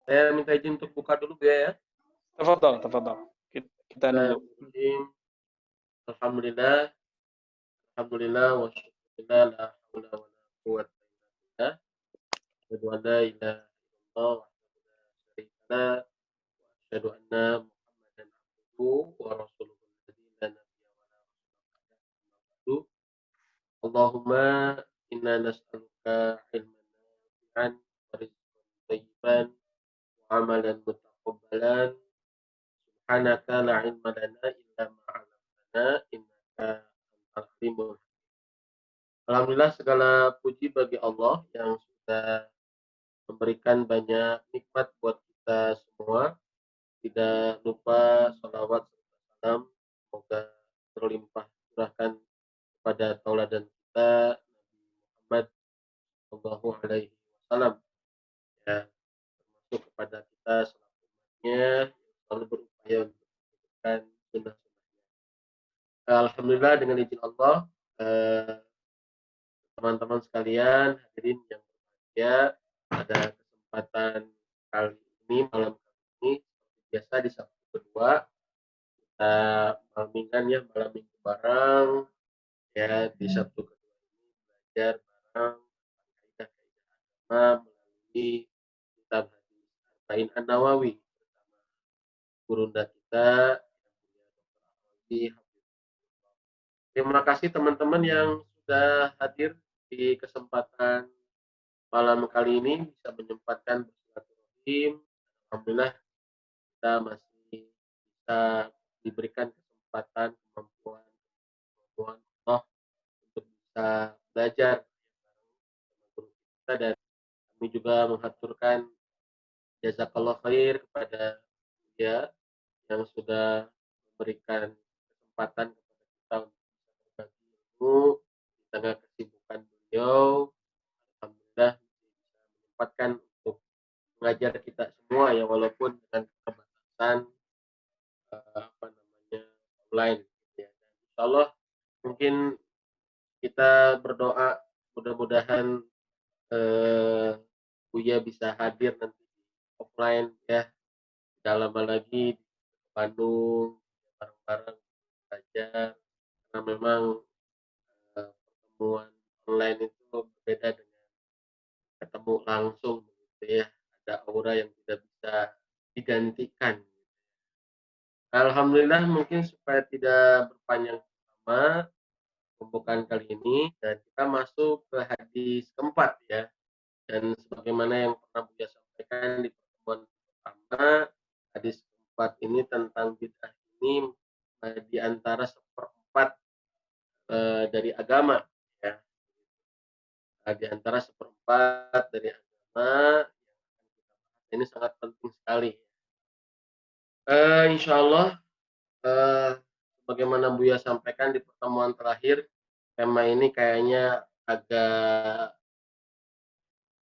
Saya minta izin untuk buka dulu ya. Tafadhal, tafadhal. Kita nunggu. Bismillahirrahmanirrahim. Alhamdulillah, alhamdulillah wa syukurillah la haula wa la quwwata illa billah. Asyhadu an la ilaha illallah wahdahu la syarika lah wa asyhadu anna Muhammadan abduhu wa rasuluhu alladzi la nabiyya wa la rasula ba'dahu. Allahumma inna nas'aluka ilman nafi'an wa rizqan thayyiban wa amalan mutaqabbalan. Subhanaka la ilma lana illa ma 'allamtana innaka antal alimul hakim. Alhamdulillah segala puji bagi Allah yang sudah memberikan banyak nikmat buat kita semua. Tidak lupa sholawat serta salam semoga terlimpah curahkan kepada tauladan kita Nabi Muhammad Shallallahu Alaihi Wasallam, ya, termasuk kepada kita selaku umatnya yang selalu berupaya untuk menjalankan sunnah-sunnahnya. Alhamdulillah dengan izin Allah, eh, teman-teman sekalian, hadirin yang berbahagia, pada kesempatan kali ini, malam kali ini, seperti biasa di Sabtu kedua, kita malmingan ya, malam minggu bareng, ya, di Sabtu kedua ini belajar bareng kaidah-kaidah agama melalui kitab hadis Arba'in An-Nawawi bersama gurunda kita yang mulia Dr. Ahmadi Hafizahullah. Terima kasih teman-teman yang sudah hadir di kesempatan malam kali ini bisa menyempatkan bersilaturahim. Alhamdulillah kita masih bisa diberikan kesempatan kemampuan Allah untuk bisa belajar sama guru kita, dan kami juga mengaturkan jazakallah khair kepada dia yang sudah memberikan kesempatan kepada kita untuk bisa berbagi ilmu di tengah kesibukan beliau. Alhamdulillah bisa menyempatkan untuk mengajar kita semua ya, walaupun dengan keterbatasan online ya. Dan insya Allah mungkin kita berdoa mudah-mudahan Buya bisa hadir nanti di offline ya, tidak lama lagi di Bandung bareng-bareng belajar, karena memang pertemuan online itu berbeda dengan ketemu langsung gitu ya, ada aura yang tidak bisa digantikan. Alhamdulillah, mungkin supaya tidak berpanjang lama pembukaan kali ini, dan kita masuk ke hadis keempat ya. Dan sebagaimana yang pernah Buya sampaikan di pertemuan pertama, hadis keempat ini tentang bid'ah ini di antara seperempat dari agama ya. Di antara seperempat dari agama yang ini sangat penting sekali. Insya Allah, bagaimana Buya sampaikan di pertemuan terakhir, tema ini kayaknya agak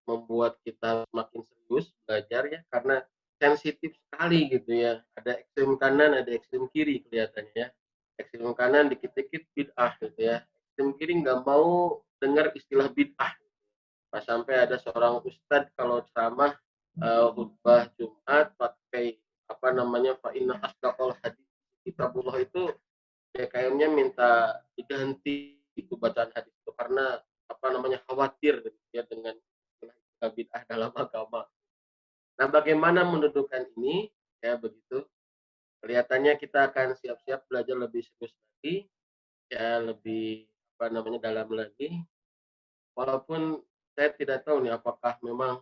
membuat kita semakin serius belajar ya, karena sensitif sekali gitu ya. Ada ekstrem kanan, ada ekstrem kiri kelihatannya ya. Ekstrem kanan dikit-dikit bid'ah gitu ya. Ekstrem kiri nggak mau dengar istilah bid'ah. Pas sampai ada seorang ustadz kalau ceramah khutbah Jumat pakai apa namanya, fa inna asdaqal hadits kitabullah, itu ya kayaknya minta diganti itu bacaan hadis itu, karena apa namanya, khawatir gitu ya dengan bid'ah dalam agama. Nah, bagaimana mendudukan ini ya, begitu kelihatannya kita akan siap-siap belajar lebih serius lagi ya, lebih apa namanya, dalam lagi, walaupun saya tidak tahu nih apakah memang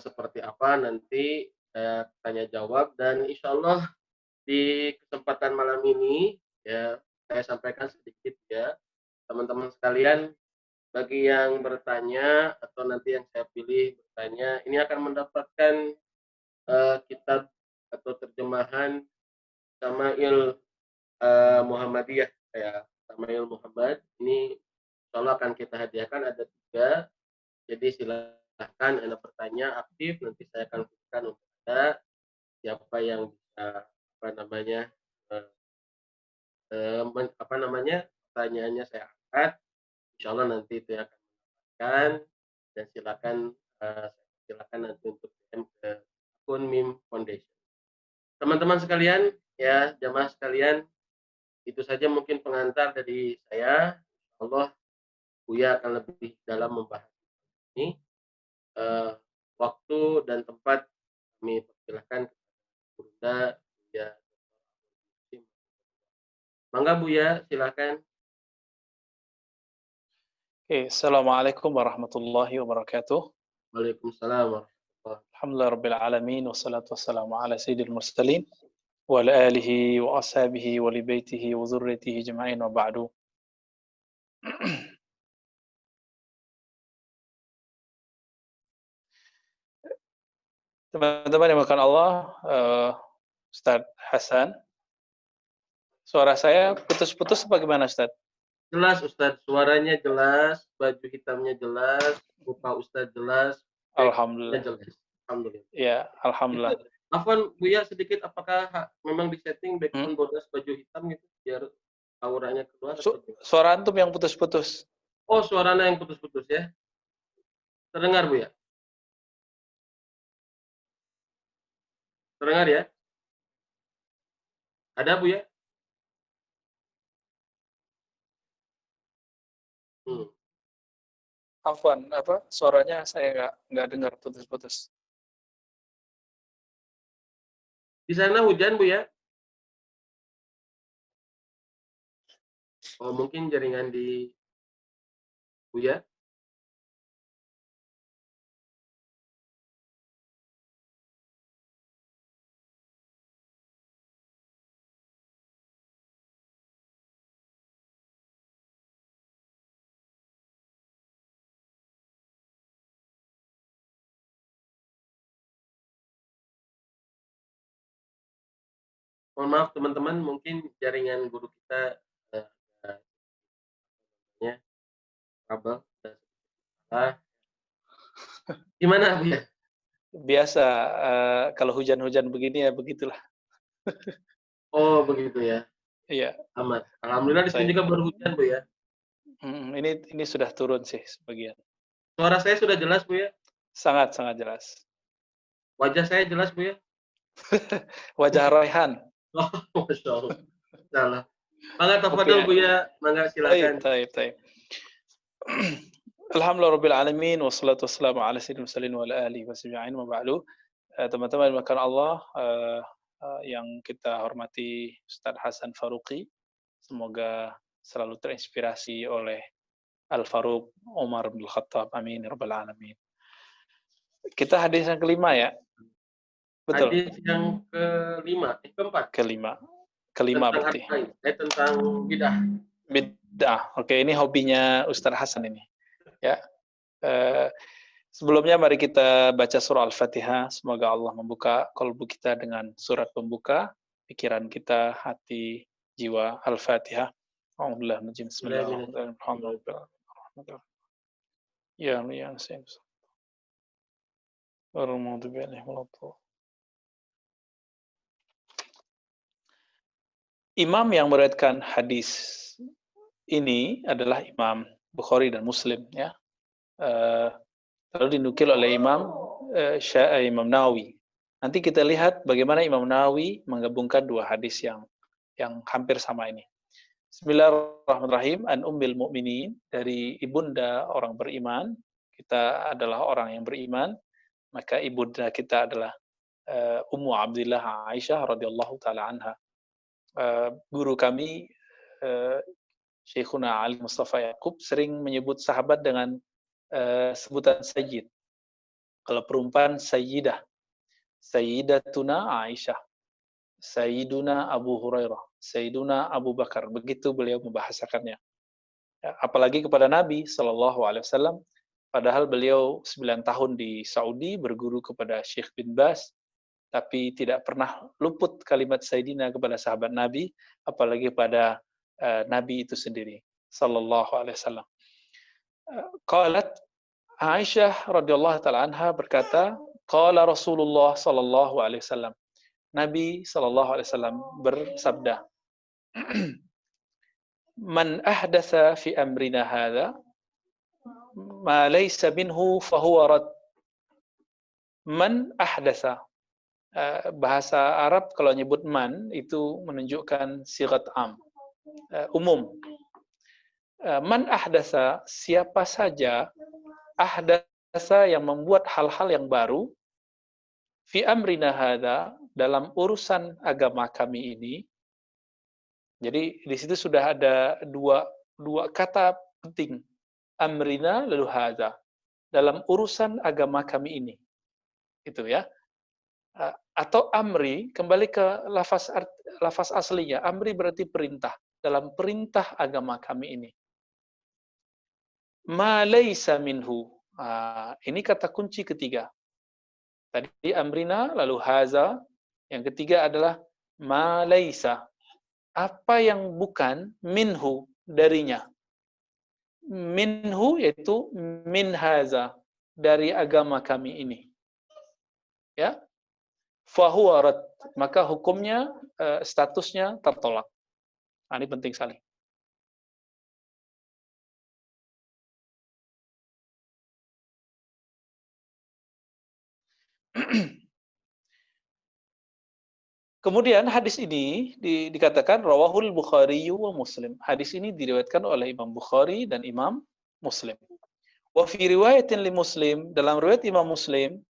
seperti apa nanti saya tanya jawab, dan insya Allah di kesempatan malam ini ya saya sampaikan sedikit ya teman-teman sekalian, bagi yang bertanya atau nanti yang saya pilih bertanya, ini akan mendapatkan kitab atau terjemahan Syama'il Muhammadiyah ya, Syama'il Muhammad ini insya Allah akan kita hadiahkan, ada 3. Jadi silahkan Anda bertanya aktif, nanti saya akan berikan untuk Anda siapa yang bisa apa namanya apa namanya, pertanyaannya saya angkat, insya Allah nanti itu yang akan mendapatkan, dan silakan silakan nanti untuk DM Mim Foundation. Teman-teman sekalian, ya jamaah sekalian, itu saja mungkin pengantar dari saya. Allah, Buya akan lebih dalam membahas ini. Waktu dan tempat kami persilahkan kepada Bunda Buya. Mangga Buya, silakan. Assalamualaikum warahmatullahi wabarakatuh. Waalaikumsalam warahmatullahi. Alhamdulillah rabbil alamin wassalatu wassalamu ala sayyidil mursalin wa ala alihi wa ashabihi wa li baitihi wa dzurriyyatihi ajma'in wa ba'du. Teman-teman yang dimuliakan Allah, Ustaz Hasan, suara saya putus-putus bagaimana Ustaz? Jelas Ustaz, suaranya jelas, baju hitamnya jelas, muka Ustaz jelas, Alhamdulillah. jelas. Alhamdulillah. Ya, alhamdulillah. Afwan Buya sedikit, apakah memang disetting background bodas baju hitam gitu biar auranya keluar? Suara antum yang putus-putus. Oh, suaranya yang putus-putus ya. Terdengar Buya? Terdengar ya? Ada Buya? Afwan, apa suaranya saya nggak dengar, putus-putus. Di sana hujan Buya? Oh, mungkin jaringan di Buya. Mohon maaf teman-teman, mungkin jaringan guru kita kabel. Gimana Bu ya? Biasa, kalau hujan-hujan begini ya begitulah. Oh begitu ya. Iya. Amat. Alhamdulillah di sini juga baru hujan Bu ya. Ini sudah turun sih sebagian. Suara saya sudah jelas Bu ya? Sangat jelas. Wajah saya jelas Bu ya? Wajah Raihan. Oh, Masya Allah. Salah. Mangga tafadhol Bu ya, mangga silakan. Taib. Alhamdulillah rabbil alamin wassalatu wassalamu ala sayyidil mursalin wa ala alihi washabihi wa ba'du. Teman-teman dimuliakan Allah, yang kita hormati Ustaz Hasan Faruqi, semoga selalu terinspirasi oleh Al-Faruq Umar bin Khattab, amin rabbal alamin. Kita hadis yang kelima ya. Betul. Hadis yang keempat. Kelima berarti. Tentang Bid'ah. Oke, ini hobinya Ustaz Hasan ini. Ya. Sebelumnya mari kita baca surah Al-Fatihah. Semoga Allah membuka qalbu kita dengan surat pembuka pikiran kita, hati, jiwa. Al-Fatihah. A'udzubillahi Bismillahirrahmanirrahim. Ya sayyid. Imam yang meriwayatkan hadis ini adalah Imam Bukhari dan Muslim ya. Lalu dinukil oleh Imam Nawawi. Nanti kita lihat bagaimana Imam Nawawi menggabungkan dua hadis yang hampir sama ini. Bismillahirrahmanirrahim. An Ummil Mukminin, dari ibunda orang beriman. Kita adalah orang yang beriman, maka ibunda kita adalah Ummu Abdillah Aisyah radhiyallahu taala anha. Guru kami Syekhuna Ali Mustafa Yaqub sering menyebut sahabat dengan sebutan sayyid. Kalau perempuan sayyidah, sayyidatuna Aisyah, sayyiduna Abu Hurairah, sayyiduna Abu Bakar. Begitu beliau membahasakannya. Ya, apalagi kepada Nabi SAW, padahal beliau 9 tahun di Saudi berguru kepada Syekh bin Baz, tapi tidak pernah luput kalimat sayyidina kepada sahabat Nabi, apalagi pada Nabi itu sendiri sallallahu alaihi wasallam. Qalat Aisyah radhiyallahu taala anha berkata, qala Rasulullah sallallahu alaihi wasallam. Nabi sallallahu alaihi wasallam bersabda, "Man ahdatsa fi amrina hadza ma laysa minhu fa huwa rad." Man ahdatsa, Bahasa Arab kalau nyebut man itu menunjukkan sigat am, umum. Man ahdasa, siapa saja ahdasa yang membuat hal-hal yang baru, fi amrina hadza, dalam urusan agama kami ini. Jadi di situ sudah ada dua kata penting, amrina lalu hadza, dalam urusan agama kami ini, itu ya. Atau amri, kembali ke lafaz aslinya, amri berarti perintah, dalam perintah agama kami ini. Ma laisa minhu. Ini kata kunci ketiga. Tadi amrina, lalu haza. Yang ketiga adalah ma laisa. Apa yang bukan minhu, darinya. Minhu yaitu min haza, dari agama kami ini. Ya. Fahuwa rad. Maka hukumnya, statusnya tertolak. Ini penting sekali. Kemudian hadis ini dikatakan rawahul Bukhari wa Muslim. Hadis ini diriwayatkan oleh Imam Bukhari dan Imam Muslim. Wa fi riwayatin li Muslim, dalam riwayat Imam Muslim,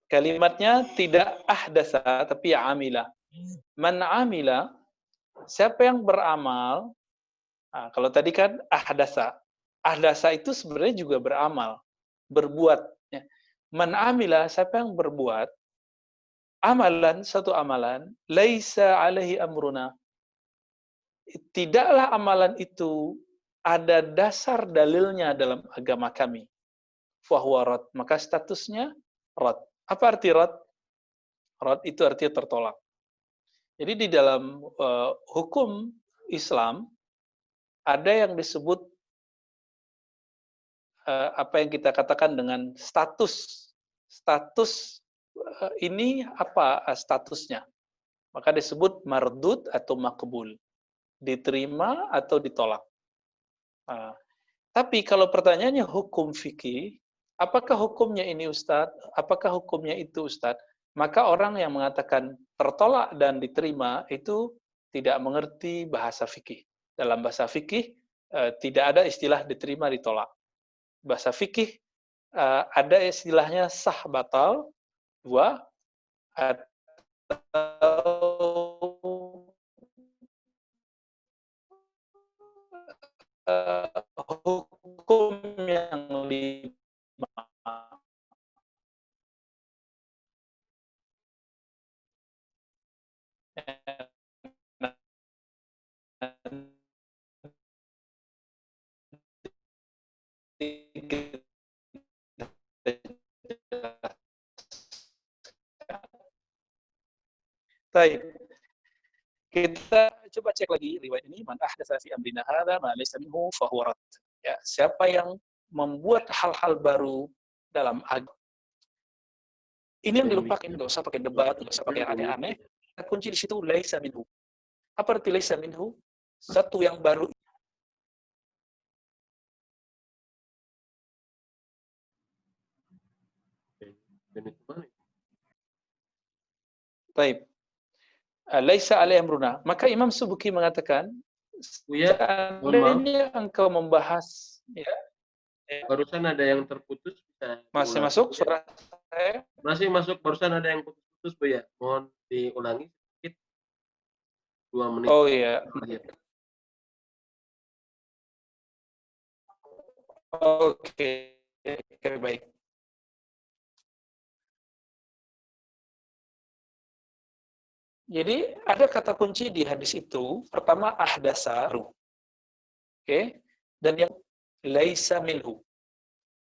kalimatnya tidak ahdasa tapi amila. Man amila, siapa yang beramal, kalau tadi kan ahdasa. Ahdasa itu sebenarnya juga beramal, berbuat. Man amila, siapa yang berbuat amalan, satu amalan, laisa alaihi amruna, tidaklah amalan itu ada dasar dalilnya dalam agama kami, fahuwa rad, maka statusnya rad. Apa arti rad? Rad itu artinya tertolak. Jadi di dalam hukum Islam ada yang disebut apa yang kita katakan dengan status. Status ini apa statusnya? Maka disebut mardud atau makbul, diterima atau ditolak. Tapi kalau pertanyaannya hukum fikih, apakah hukumnya ini Ustadz? Apakah hukumnya itu Ustadz? Maka orang yang mengatakan tertolak dan diterima itu tidak mengerti bahasa fikih. Dalam bahasa fikih tidak ada istilah diterima ditolak. Bahasa fikih ada istilahnya sah batal, dua, atau hukum yang lima. Baik. Kita coba cek lagi riwayat ini, man ahdatsa fi amrina hadza ma laysa minhu fa huwa rad. Ya, siapa yang membuat hal-hal baru dalam agama. Ini yang dilupakan, enggak usah pakai debat, enggak usah pakai aneh-aneh. Kunci di situ laisa minhu. Apa arti laisa minhu? Satu yang baru. Baik. Laisa alaihi amruna. Maka Imam Subuki mengatakan, seandainya engkau membahas, ya, barusan ada yang terputus, bisa masih masuk suara saya? Masih masuk, barusan ada yang putus-putus, Bu ya. Mohon diulangi sedikit. 2 menit. Oh iya. Oke, baik. Jadi ada kata kunci di hadis itu. Pertama ahdasa, oke, dan yang laisa minhu.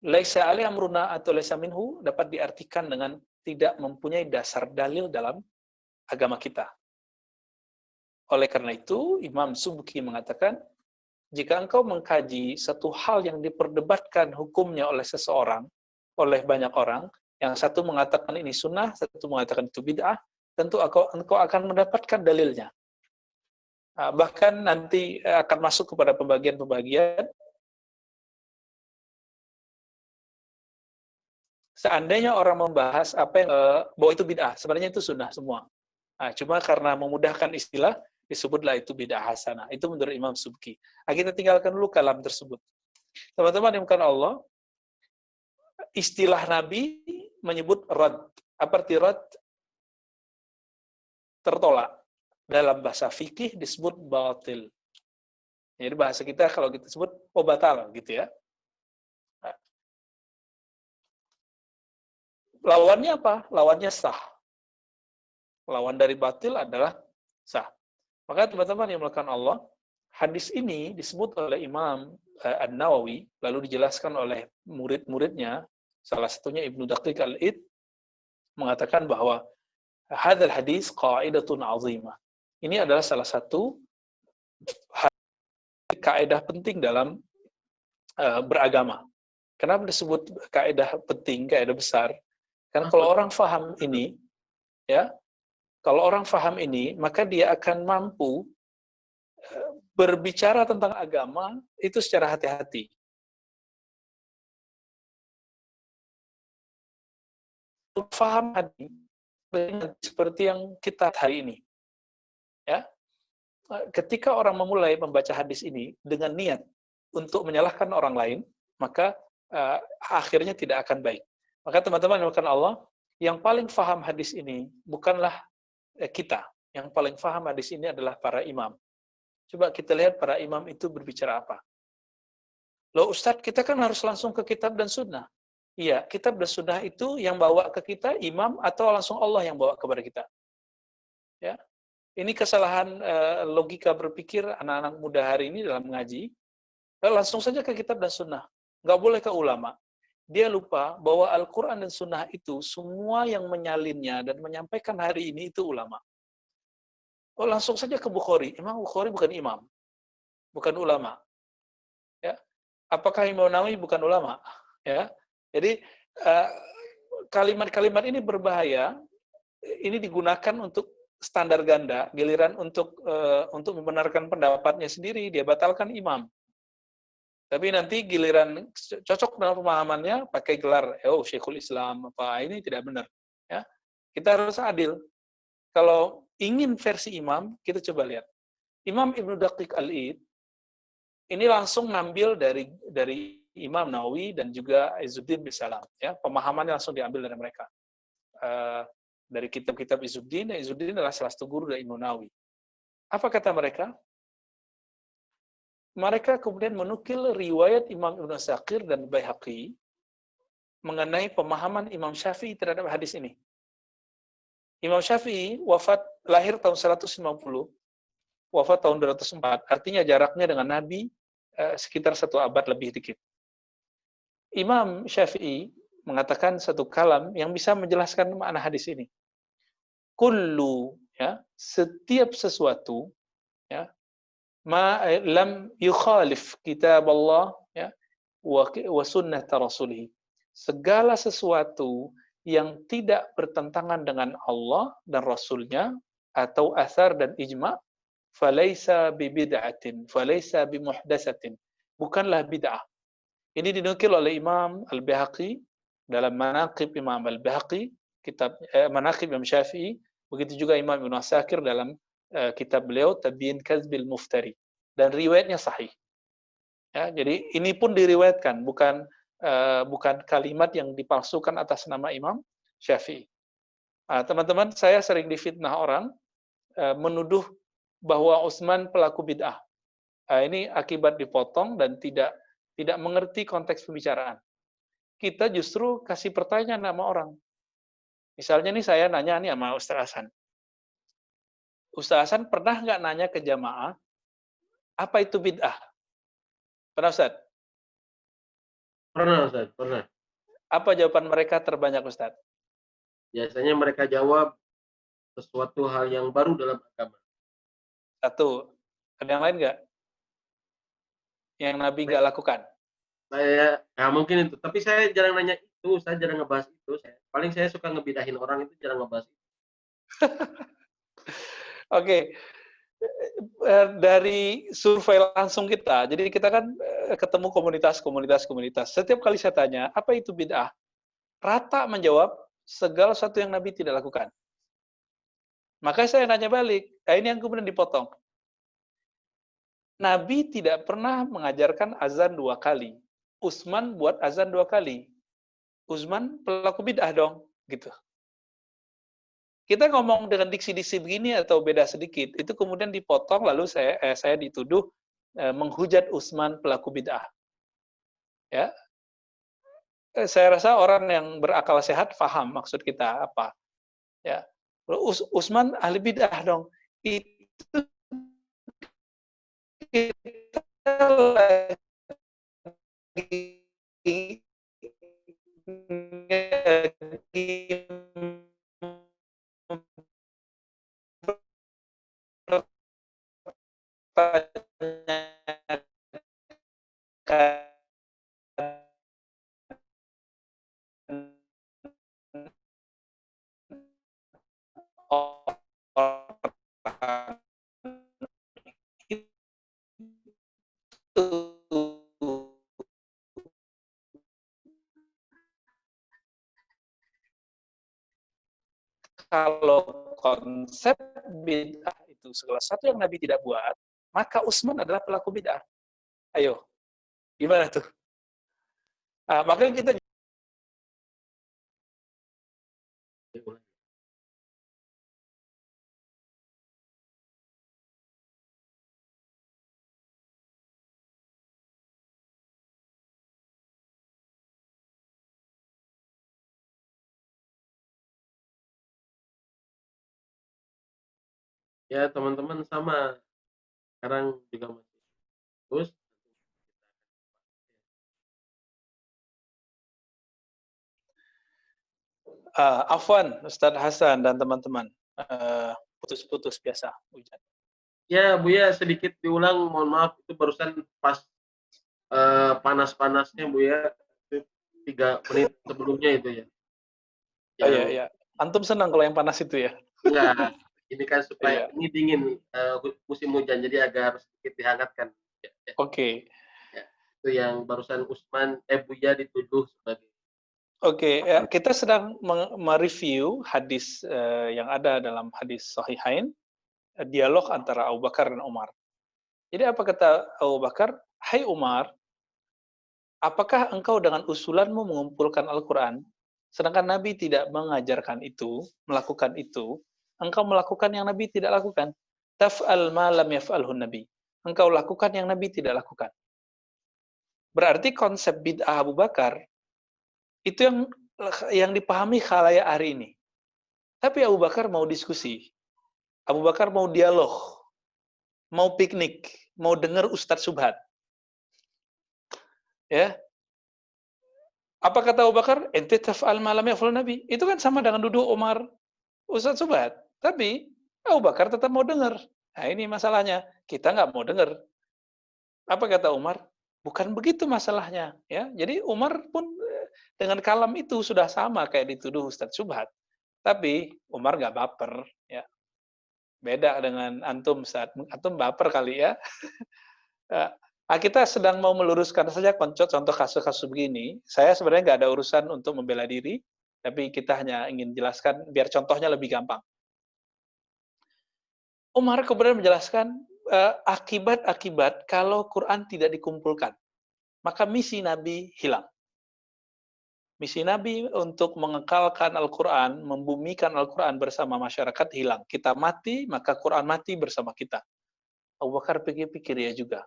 Laisa alaihi amruna atau laisa minhu dapat diartikan dengan tidak mempunyai dasar dalil dalam agama kita. Oleh karena itu, Imam Subuki mengatakan, jika engkau mengkaji satu hal yang diperdebatkan hukumnya oleh seseorang, oleh banyak orang, yang satu mengatakan ini sunnah, satu mengatakan itu bid'ah, tentu engkau akan mendapatkan dalilnya. Bahkan nanti akan masuk kepada pembagian-pembagian Seandainya orang membahas apa yang bahwa itu bid'ah, sebenarnya itu sunnah semua. Nah, cuma karena memudahkan istilah, disebutlah itu bid'ah hasanah. Itu menurut Imam Subki. Nah, kita tinggalkan dulu kalam tersebut. Teman-teman yang bukan Allah, istilah Nabi menyebut rad. Apa arti rad? Tertolak. Dalam bahasa fikih disebut batil. Jadi bahasa kita kalau kita sebut batal gitu ya. Lawannya apa? Lawannya sah. Lawan dari batil adalah sah. Maka teman-teman yang melakukan Allah, hadis ini disebut oleh Imam An-Nawawi, lalu dijelaskan oleh murid-muridnya, salah satunya Ibnu Daqiq Al-Id, mengatakan bahwa hadzal hadis qaidatun azimah. Ini adalah salah satu kaidah penting dalam beragama. Kenapa disebut kaidah penting, kaidah besar? Karena kalau orang faham ini, ya, kalau orang faham ini, maka dia akan mampu berbicara tentang agama itu secara hati-hati. Faham hadis seperti yang kita hari ini. Ya, ketika orang memulai membaca hadis ini dengan niat untuk menyalahkan orang lain, maka akhirnya tidak akan baik. Maka teman-teman yang akan Allah, yang paling faham hadis ini bukanlah kita. Yang paling faham hadis ini adalah para imam. Coba kita lihat para imam itu berbicara apa. Loh Ustadz, kita kan harus langsung ke kitab dan sunnah. Iya, kitab dan sunnah itu yang bawa ke kita imam atau langsung Allah yang bawa kepada kita. Ya, ini kesalahan logika berpikir anak-anak muda hari ini dalam mengaji. Langsung saja ke kitab dan sunnah. Nggak boleh ke ulama. Dia lupa bahwa Al-Quran dan sunnah itu semua yang menyalinnya dan menyampaikan hari ini itu ulama. Oh, langsung saja ke Bukhari. Imam Bukhari bukan imam, bukan ulama. Ya, apakah Imam Nawawi bukan ulama? Ya, jadi kalimat-kalimat ini berbahaya. Ini digunakan untuk standar ganda, giliran untuk membenarkan pendapatnya sendiri, dia batalkan imam. Tapi nanti giliran cocok dengan pemahamannya pakai gelar, oh Syekhul Islam apa ini tidak benar. Ya, kita harus adil. Kalau ingin versi imam, kita coba lihat. Imam Ibnu Daqiq Al-Id ini langsung ngambil dari Imam Nawawi dan juga Izzuddin bin Salam. Ya, pemahamannya langsung diambil dari mereka. Dari kitab-kitab Izzuddin, dan Izzuddin adalah salah satu guru dari Imam Nawawi. Apa kata mereka? Mereka kemudian menukil riwayat Imam Ibnu Asakir dan Baihaqi mengenai pemahaman Imam Syafi'i terhadap hadis ini. Imam Syafi'i lahir tahun 150, wafat tahun 204, artinya jaraknya dengan Nabi sekitar 1 abad lebih dikit. Imam Syafi'i mengatakan satu kalam yang bisa menjelaskan makna hadis ini. Kullu, ya, setiap sesuatu, ya, ma lam yukhalif kitab Allah, ya, wa sunnah rasulih. Segala sesuatu yang tidak bertentangan dengan Allah dan Rasulnya atau asar dan ijma, falaysa bibid'atin, falaysa bimuhdatsatin. Bukanlah bid'ah. Ini dinukil oleh Imam Al-Baihaqi dalam Manaqib Imam Al-Baihaqi, kitab Manaqib Imam Syafi'i, begitu juga Imam Ibnu Asakir dalam kitab beliau Tabyin Kadzbil Muftari, dan riwayatnya sahih. Ya, jadi ini pun diriwayatkan, bukan kalimat yang dipalsukan atas nama Imam Syafi'i. Teman-teman, saya sering difitnah orang menuduh bahwa Utsman pelaku bid'ah. Ini akibat dipotong dan tidak mengerti konteks pembicaraan. Kita justru kasih pertanyaan sama orang. Misalnya nih saya nanya nih sama Ustaz Hasan. Ustaz Hasan pernah nggak nanya ke jamaah, apa itu bid'ah? Pernah Ustaz? Pernah Ustaz, pernah. Apa jawaban mereka terbanyak Ustaz? Biasanya mereka jawab sesuatu hal yang baru dalam agama. Satu. Ada yang lain nggak? Yang Nabi nggak lakukan? Mungkin itu. Tapi saya jarang nanya itu, saya jarang ngebahas itu. Paling saya suka ngebidahin orang itu, jarang ngebahas itu. Oke. Dari survei langsung kita, jadi kita kan ketemu komunitas. Setiap kali saya tanya, apa itu bid'ah? rata menjawab segala sesuatu yang Nabi tidak lakukan. Maka saya nanya balik, ini yang kemudian dipotong. Nabi tidak pernah mengajarkan azan 2 kali. Utsman buat azan 2 kali. Utsman pelaku bid'ah dong, gitu. Kita ngomong dengan diksi-diksi begini atau beda sedikit, itu kemudian dipotong lalu saya dituduh menghujat Utsman pelaku bid'ah. Ya, saya rasa orang yang berakal sehat paham maksud kita apa. Ya, Utsman ahli bid'ah dong. Itu kita lagi kalau konsep bid'ah itu segala sesuatu yang Nabi tidak buat, maka Utsman adalah pelaku bid'ah. Ayo, gimana tuh? Makanya kita Ya teman-teman sama. Sekarang juga masih terus. Afwan, Ustadz Hasan dan teman-teman, putus-putus biasa hujan. Ya Buya sedikit diulang, mohon maaf itu barusan pas panas-panasnya Buya, itu 3 menit sebelumnya itu ya. Oh iya, Yang iya. Antum senang kalau yang panas itu ya? enggak, ini kan supaya Iya. ini dingin musim hujan jadi agak sedikit dihangatkan. Ya, ya, Oke. ya. Itu yang barusan Utsman Buya dituduh sebagai Oke, ya, kita sedang mereview hadis yang ada dalam hadis Sahihain, dialog antara Abu Bakar dan Umar. Jadi apa kata Abu Bakar? Hai Umar, apakah engkau dengan usulanmu mengumpulkan Al-Quran, sedangkan Nabi tidak mengajarkan itu, melakukan itu, engkau melakukan yang Nabi tidak lakukan. Taf'al ma lam yaf'alhu Nabi. Engkau lakukan yang Nabi tidak lakukan. Berarti konsep bid'ah Abu Bakar itu yang dipahami khalayak hari ini. Tapi Abu Bakar mau diskusi. Abu Bakar mau dialog, mau piknik, mau dengar Ustadz Subhat. Ya. Apa kata Abu Bakar? Ente taf'al ma lam yaf'al Nabi. Itu kan sama dengan duduk Umar, Ustadz Subhat. Tapi Abu Bakar tetap mau dengar. Nah ini masalahnya. Kita nggak mau dengar. Apa kata Umar? Bukan begitu masalahnya. Ya, jadi Umar pun dengan kalam itu sudah sama kayak dituduh Ustadz Subhat. Tapi Umar nggak baper. Ya. Beda dengan antum saat antum baper kali ya. Kita sedang mau meluruskan saja contoh kasus-kasus begini. Saya sebenarnya nggak ada urusan untuk membela diri, tapi kita hanya ingin jelaskan biar contohnya lebih gampang. Umar kemudian menjelaskan akibat-akibat kalau Quran tidak dikumpulkan, maka misi Nabi hilang. Misi Nabi untuk mengekalkan Al-Quran, membumikan Al-Quran bersama masyarakat hilang. Kita mati, maka Quran mati bersama kita. Abu Bakar pikir-pikir ya juga.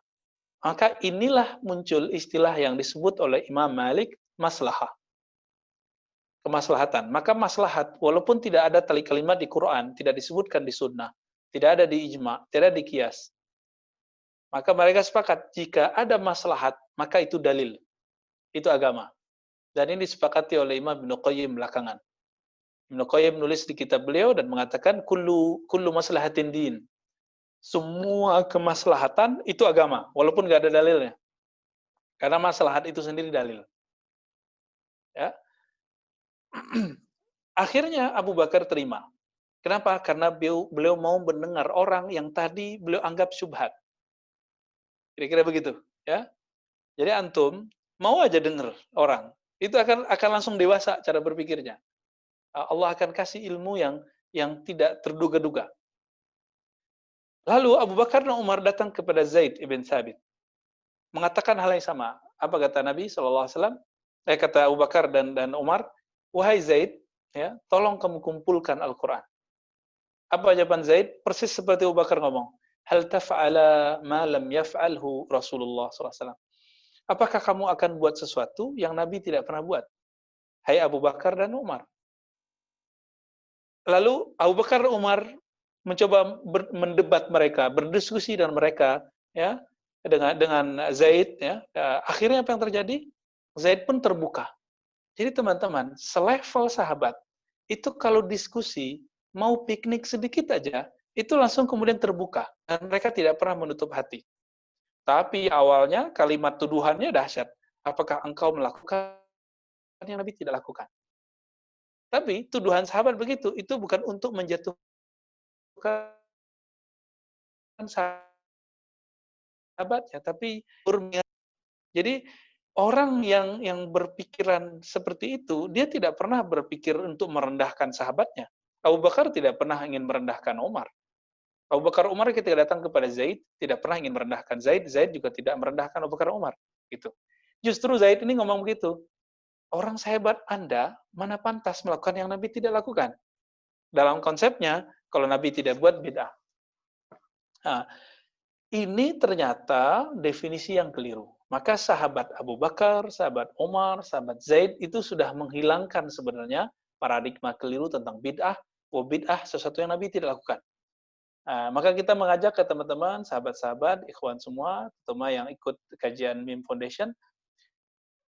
Maka inilah muncul istilah yang disebut oleh Imam Malik, maslahah. Kemaslahatan. Maka maslahat, walaupun tidak ada tali kalimat di Quran, tidak disebutkan di sunnah, tidak ada di ijma, tidak ada di qiyas. Maka mereka sepakat, jika ada maslahat, maka itu dalil. Itu agama. Dan ini disepakati oleh Imam Ibnu Qayyim belakangan. Ibnu Qayyim nulis di kitab beliau dan mengatakan, kullu maslahatin din. Semua kemaslahatan itu agama, walaupun nggak ada dalilnya. Karena maslahat itu sendiri dalil. Ya. Akhirnya Abu Bakar terima. Kenapa? Karena beliau mau mendengar orang yang tadi beliau anggap syubhat. Kira-kira begitu, ya. Jadi antum mau aja dengar orang, Itu akan langsung dewasa cara berpikirnya. Allah akan kasih ilmu yang tidak terduga-duga. Lalu Abu Bakar dan Umar datang kepada Zaid ibn Thabit, mengatakan hal yang sama. Apa kata Nabi SAW? Kata Abu Bakar dan Umar, wahai Zaid, ya, tolong kamu kumpulkan Al-Quran. Apa jawaban Zaid? Persis seperti Abu Bakar ngomong, hal taf'ala ma lam yaf'alhu Rasulullah SAW. Apakah kamu akan buat sesuatu yang Nabi tidak pernah buat? Hai Abu Bakar dan Umar. Lalu Abu Bakar dan Umar mencoba mendebat mereka, berdiskusi dengan mereka, ya, dengan Zaid, ya. Akhirnya apa yang terjadi? Zaid pun terbuka. Jadi teman-teman, selevel sahabat itu kalau diskusi mau piknik sedikit aja, itu langsung kemudian terbuka dan mereka tidak pernah menutup hati. Tapi awalnya kalimat tuduhannya dahsyat. Apakah engkau melakukan yang Nabi tidak lakukan? Tapi tuduhan sahabat begitu, itu bukan untuk menjatuhkan sahabatnya, tapi jadi orang yang berpikiran seperti itu, dia tidak pernah berpikir untuk merendahkan sahabatnya. Abu Bakar tidak pernah ingin merendahkan Umar. Abu Bakar Umar ketika datang kepada Zaid, tidak pernah ingin merendahkan Zaid, Zaid juga tidak merendahkan Abu Bakar Umar. Gitu. Justru Zaid ini ngomong begitu, orang sehebat Anda, mana pantas melakukan yang Nabi tidak lakukan? Dalam konsepnya, kalau Nabi tidak buat, bid'ah. Nah, ini ternyata definisi yang keliru. Maka sahabat Abu Bakar, sahabat Umar, sahabat Zaid itu sudah menghilangkan sebenarnya paradigma keliru tentang bid'ah, bid'ah sesuatu yang Nabi tidak lakukan. Nah, maka kita mengajak ke teman-teman, sahabat-sahabat, ikhwan semua, terutama yang ikut kajian MIM Foundation,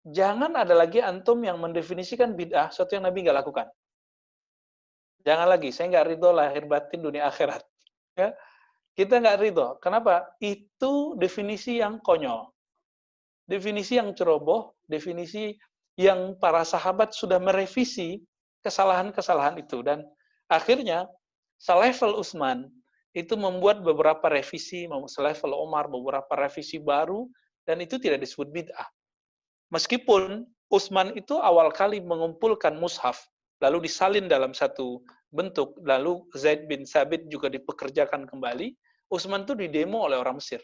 jangan ada lagi antum yang mendefinisikan bid'ah sesuatu yang Nabi nggak lakukan. Jangan lagi, saya nggak ridho lahir batin dunia akhirat. Ya, kita nggak ridho. Kenapa? Itu definisi yang konyol. Definisi yang ceroboh, definisi yang para sahabat sudah merevisi kesalahan-kesalahan itu. Dan akhirnya, selevel Utsman itu membuat beberapa revisi, selevel Umar beberapa revisi baru, dan itu tidak disebut bid'ah. Meskipun Utsman itu awal kali mengumpulkan mushaf, lalu disalin dalam satu bentuk, lalu Zaid bin Thabit juga dipekerjakan kembali, Utsman itu didemo oleh orang Mesir.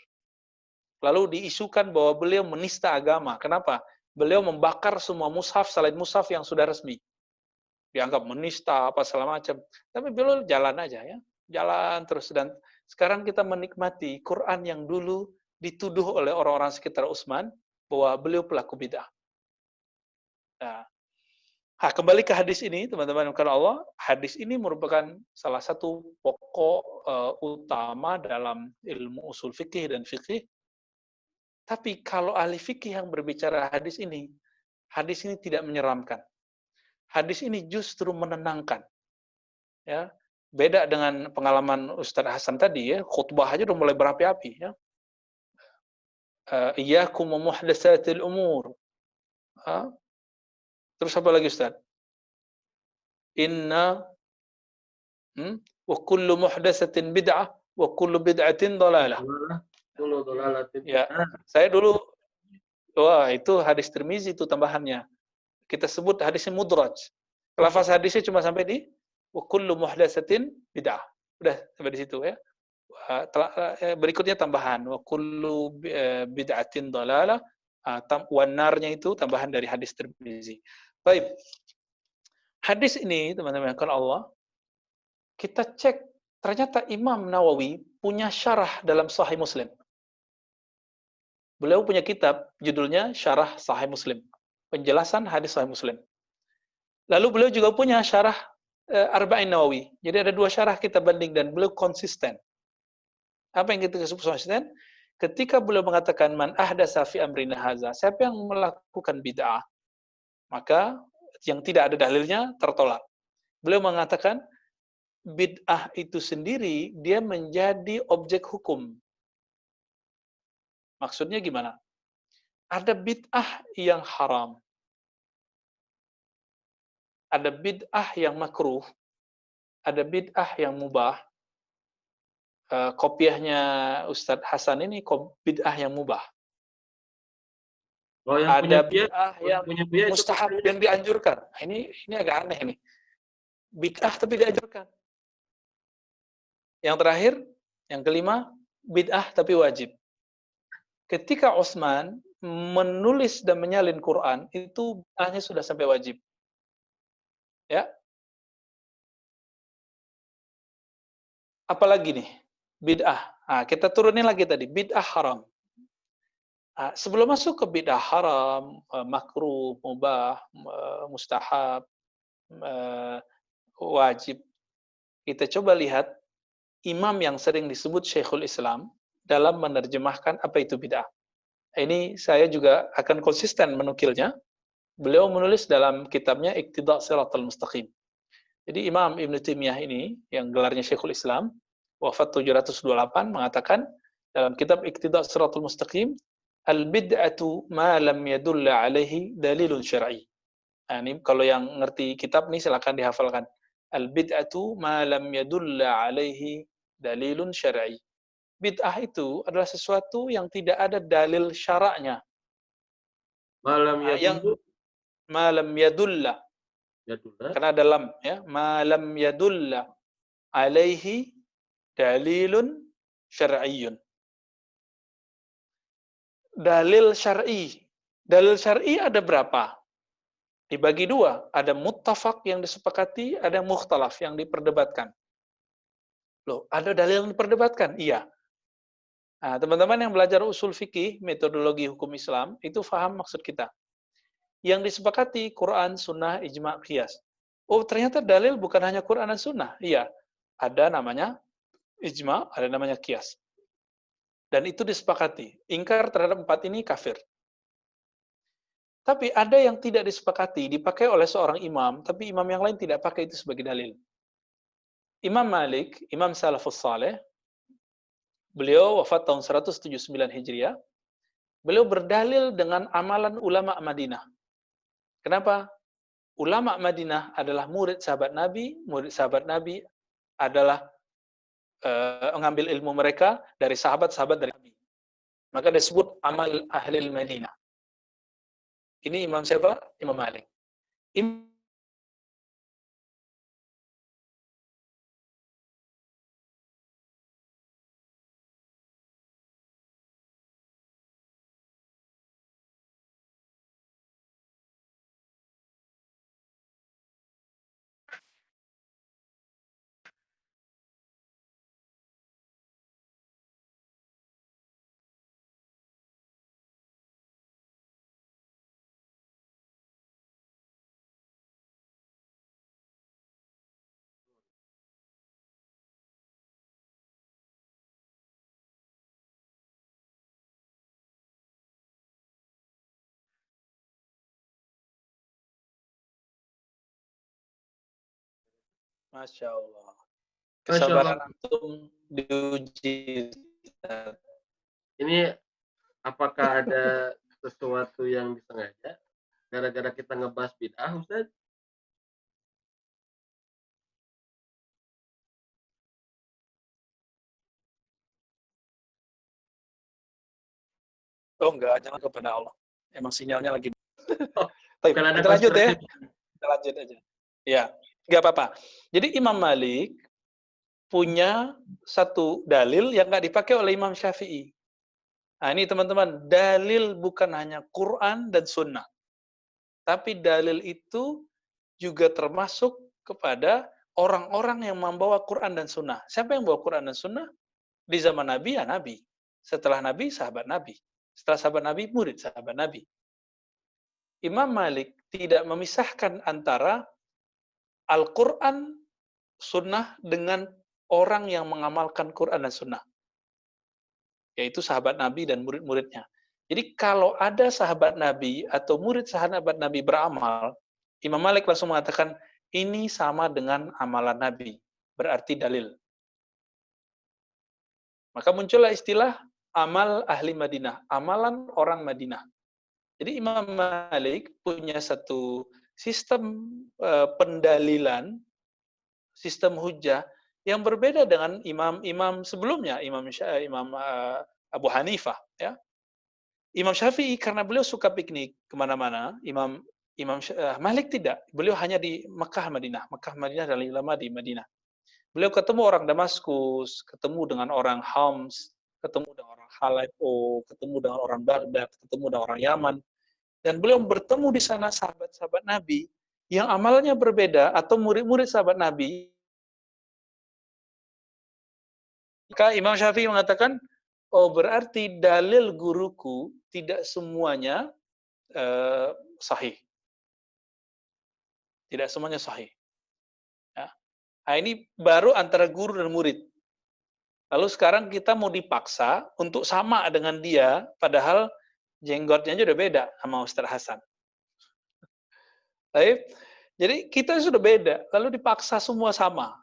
Lalu diisukan bahwa beliau menista agama. Kenapa? Beliau membakar semua mushaf selain mushaf yang sudah resmi. Dianggap menista, apa segala macam. Tapi beliau jalan aja ya. Jalan terus. Dan sekarang kita menikmati Quran yang dulu dituduh oleh orang-orang sekitar Utsman bahwa beliau pelaku bid'ah. Nah, kembali ke hadis ini, teman-teman, karena Allah, hadis ini merupakan salah satu pokok utama dalam ilmu usul fikih dan fikih. Tapi kalau ahli fikih yang berbicara hadis ini tidak menyeramkan. Hadis ini justru menenangkan. Ya, beda dengan pengalaman Ustadz Hasan tadi ya, khutbah aja udah mulai berapi-api ya. Iyyakum wa muhdatsatil umur. Terus apa lagi Ustadz? Inna wa kullu muhdatsatin bid'ah wa kullu bid'atin dhalalah. Ya, saya dulu, wah itu hadis Tirmizi itu tambahannya. Kita sebut hadisnya mudraj. Lafaz hadisnya cuma sampai di wa kullu muhdatsatin bid'ah. Udah sampai di situ ya. Berikutnya tambahan wa kullu bid'atin dhalalah. Wanarnya itu tambahan dari hadis Tirmizi. Baik. Hadis ini teman-teman kan Allah, kita cek ternyata Imam Nawawi punya syarah dalam Sahih Muslim. Beliau punya kitab judulnya Syarah Sahih Muslim, penjelasan hadis Sahih Muslim. Lalu beliau juga punya syarah Arba'in Nawawi. Jadi ada dua syarah kita banding dan beliau konsisten. Apa yang kita sebut konsisten? Ketika beliau mengatakan man ahdatsa fi amrina hadza, siapa yang melakukan bid'ah, maka yang tidak ada dalilnya tertolak. Beliau mengatakan bid'ah itu sendiri dia menjadi objek hukum. Maksudnya gimana? Ada bid'ah yang haram. Ada bid'ah yang makruh. Ada bid'ah yang mubah. Kopiahnya Ustadz Hasan ini bid'ah yang mubah. Kalau yang punya Ada Buya, bid'ah yang itu mustahab katanya yang dianjurkan. Ini agak aneh ini. Bid'ah tapi dianjurkan. Yang terakhir, yang kelima, bid'ah tapi wajib. Ketika Utsman menulis dan menyalin Quran, itu bid'ahnya sudah sampai wajib. Ya. Apalagi nih? Bid'ah. Nah, kita turunin lagi tadi, bid'ah haram. Nah, sebelum masuk ke bid'ah haram, makruh, mubah, mustahab, wajib, kita coba lihat imam yang sering disebut Syekhul Islam dalam menerjemahkan apa itu bid'ah. Ini saya juga akan konsisten menukilnya. Beliau menulis dalam kitabnya Iqtida' Shiratal Mustaqim. Jadi Imam Ibn Taimiyah ini, yang gelarnya Syekhul Islam, wafat 728, mengatakan dalam kitab Iqtida' Shiratal Mustaqim, al-bid'atu ma lam yadulla alaihi dalilun syar'i. Nah, ini kalau yang ngerti kitab nih silakan dihafalkan. Al-bid'atu ma lam yadulla alaihi dalilun syar'i. Bid'ah itu adalah sesuatu yang tidak ada dalil syaraknya. malam ya Yang dulu, malam yadulla, ya dulu. karena dalam ya, malam yadulla alaihi dalilun syar'iyyun. Dalil syar'i. Dalil syar'i ada berapa? Dibagi dua, ada muttafaq yang disepakati, ada mukhtalaf yang diperdebatkan. Loh, ada dalil yang diperdebatkan? Iya. Nah, teman-teman yang belajar usul fikih, metodologi hukum Islam, itu faham maksud kita. Yang disepakati Quran, Sunnah, Ijma', Qiyas. Oh, ternyata dalil bukan hanya Quran dan Sunnah. Iya, ada namanya Ijma', ada namanya Qiyas. Dan itu disepakati. Ingkar terhadap empat ini kafir. Tapi ada yang tidak disepakati, dipakai oleh seorang imam, tapi imam yang lain tidak pakai itu sebagai dalil. Imam Malik, Imam Salafus Saleh, beliau wafat tahun 179 Hijriah, beliau berdalil dengan amalan ulama Madinah. Kenapa? Ulama Madinah adalah murid sahabat Nabi adalah mengambil ilmu mereka dari sahabat-sahabat dari Nabi. Maka disebut amal ahli Madinah. Ini imam siapa? Imam Malik. Masya Allah. Masya Allah. Kesabaran antum diuji. Ini apakah ada sesuatu yang disengaja gara-gara kita ngebahas bid'ah, Ustaz? Oh enggak, jangan kepada Allah. Emang sinyalnya lagi. Oh, Baik, bukan ada kita lanjut ya. konspirasi. Kita lanjut aja. Ya, nggak apa-apa. Jadi Imam Malik punya satu dalil yang nggak dipakai oleh Imam Syafi'i. Nah ini teman-teman, dalil bukan hanya Quran dan Sunnah. Tapi dalil itu juga termasuk kepada orang-orang yang membawa Quran dan Sunnah. Siapa yang bawa Quran dan Sunnah? Di zaman Nabi, ya Nabi. Setelah Nabi, sahabat Nabi. Setelah sahabat Nabi, murid sahabat Nabi. Imam Malik tidak memisahkan antara Al-Quran, Sunnah dengan orang yang mengamalkan Quran dan Sunnah. Yaitu sahabat Nabi dan murid-muridnya. Jadi kalau ada sahabat Nabi atau murid sahabat Nabi beramal, Imam Malik langsung mengatakan, ini sama dengan amalan Nabi. Berarti dalil. Maka muncullah istilah amal ahli Madinah. Amalan orang Madinah. Jadi Imam Malik punya satu sistem pendalilan, sistem hujjah yang berbeda dengan imam-imam sebelumnya, Imam Abu Hanifah. Ya. Imam Syafi'i karena beliau suka piknik kemana-mana, Malik tidak. Beliau hanya di Mekah Madinah dan lama di Madinah. Beliau ketemu orang Damaskus, ketemu dengan orang Homs, ketemu dengan orang Aleppo, ketemu dengan orang Baghdad, ketemu dengan orang Yaman, dan beliau bertemu di sana sahabat-sahabat Nabi yang amalnya berbeda atau murid-murid sahabat Nabi. Maka Imam Syafi'i mengatakan, oh berarti dalil guruku tidak semuanya sahih. Tidak semuanya sahih. Ya. Nah, ini baru antara guru dan murid. Lalu sekarang kita mau dipaksa untuk sama dengan dia, padahal jenggotnya aja udah beda sama Ustaz Hasan. Baik. Jadi kita sudah beda, lalu dipaksa semua sama.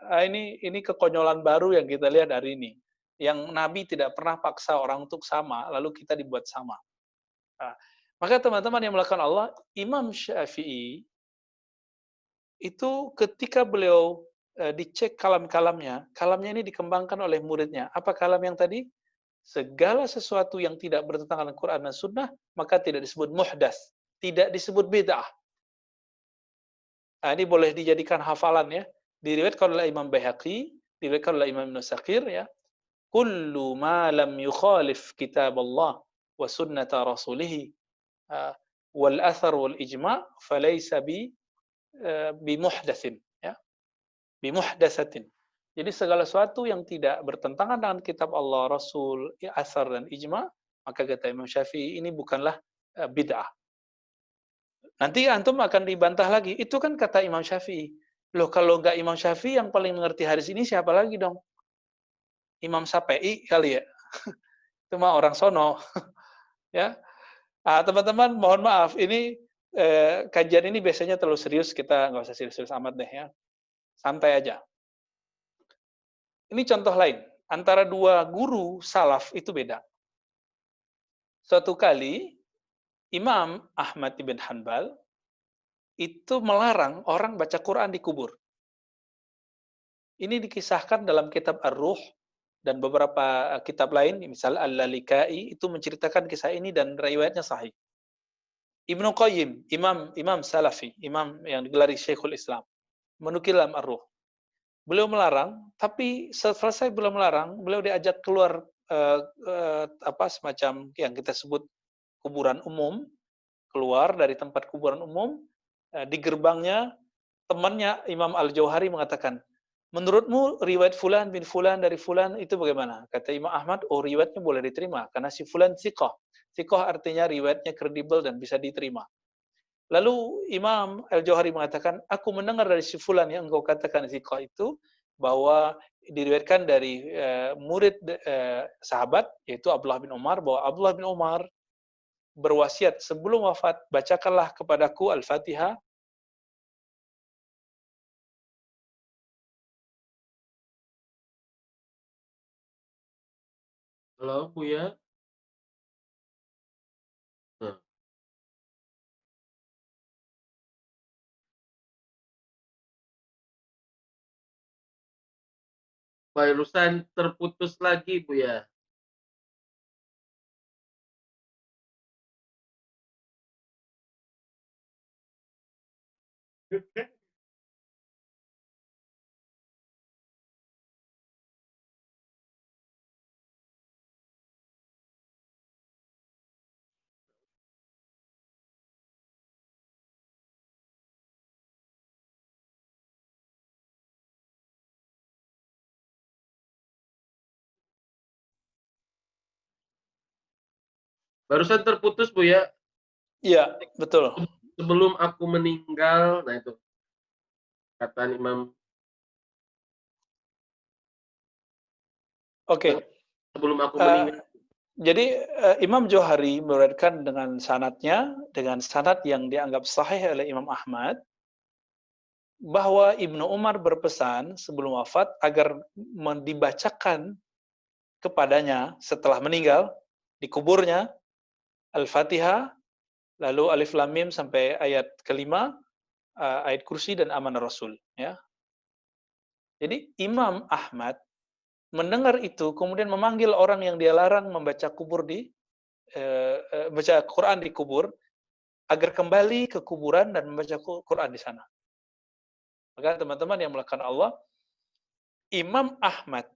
Ini kekonyolan baru yang kita lihat hari ini. Yang Nabi tidak pernah paksa orang untuk sama, lalu kita dibuat sama. Nah, maka teman-teman yang melakukan Allah, Imam Syafi'i itu ketika beliau dicek kalamnya ini dikembangkan oleh muridnya. Apa kalam yang tadi? Segala sesuatu yang tidak bertentangan dengan Quran dan Sunnah, maka tidak disebut muhdas, tidak disebut bid'ah. Nah, ini boleh dijadikan hafalan ya. Diriwayatkan oleh Imam Baihaqi, diriwayatkan oleh Imam Ibnu Saqir ya. Kullu ma lam yukhalif kitab Allah wa sunnata rasulih wal athar wal ijma' falaysa bi muhdatsin ya. Bi muhdatsatin. Jadi segala sesuatu yang tidak bertentangan dengan kitab Allah, Rasul, asar dan ijma', maka kata Imam Syafi'i ini bukanlah bid'ah. Nanti antum akan dibantah lagi. Itu kan kata Imam Syafi'i. Loh kalau nggak Imam Syafi'i yang paling mengerti hadis ini siapa lagi dong? Imam Syafi'i kali ya. Itu mah orang sono. Ya. Teman-teman mohon maaf, ini kajian ini biasanya terlalu serius, kita nggak usah serius-serius amat deh ya. Santai aja. Ini contoh lain. Antara dua guru salaf itu beda. Suatu kali Imam Ahmad ibn Hanbal itu melarang orang baca Quran di kubur. Ini dikisahkan dalam kitab Ar-Ruh dan beberapa kitab lain, misalnya Al-Lalikai, itu menceritakan kisah ini dan riwayatnya sahih. Ibnu Qayyim, imam Salafi, imam yang digelari Syekhul Islam, menukil dalam Ar-Ruh. Beliau melarang, tapi selesai beliau melarang, beliau diajak keluar semacam yang kita sebut kuburan umum, keluar dari tempat kuburan umum, di gerbangnya temannya Imam Al-Jauhari mengatakan, menurutmu riwayat fulan bin fulan dari fulan itu bagaimana? Kata Imam Ahmad, oh riwayatnya boleh diterima karena si fulan thiqah. Thiqah artinya riwayatnya kredibel dan bisa diterima. Lalu Imam Al-Jauhari mengatakan, aku mendengar dari si fulan yang engkau katakan thiqah itu bahwa diriwayatkan dari murid sahabat yaitu Abdullah bin Umar, bahwa Abdullah bin Umar berwasiat sebelum wafat, bacakanlah kepadaku Al-Fatihah. Halo, Buya. Nah, barusan terputus lagi, Buya. Barusan terputus, Buya. Iya, betul. Sebelum aku meninggal, nah itu kata Imam. Oke. Sebelum aku meninggal. Jadi Imam Johari meriwayatkan dengan sanadnya, dengan sanad yang dianggap sahih oleh Imam Ahmad, bahwa Ibnu Umar berpesan sebelum wafat agar dibacakan kepadanya setelah meninggal di kuburnya Al-Fatihah, lalu Alif Lam Mim sampai ayat kelima, ayat kursi dan amanah Rasul. Ya. Jadi Imam Ahmad mendengar itu kemudian memanggil orang yang dia larang membaca kubur di baca Quran di kubur, agar kembali ke kuburan dan membaca Quran di sana. Maka teman-teman yang melakukan Allah, Imam Ahmad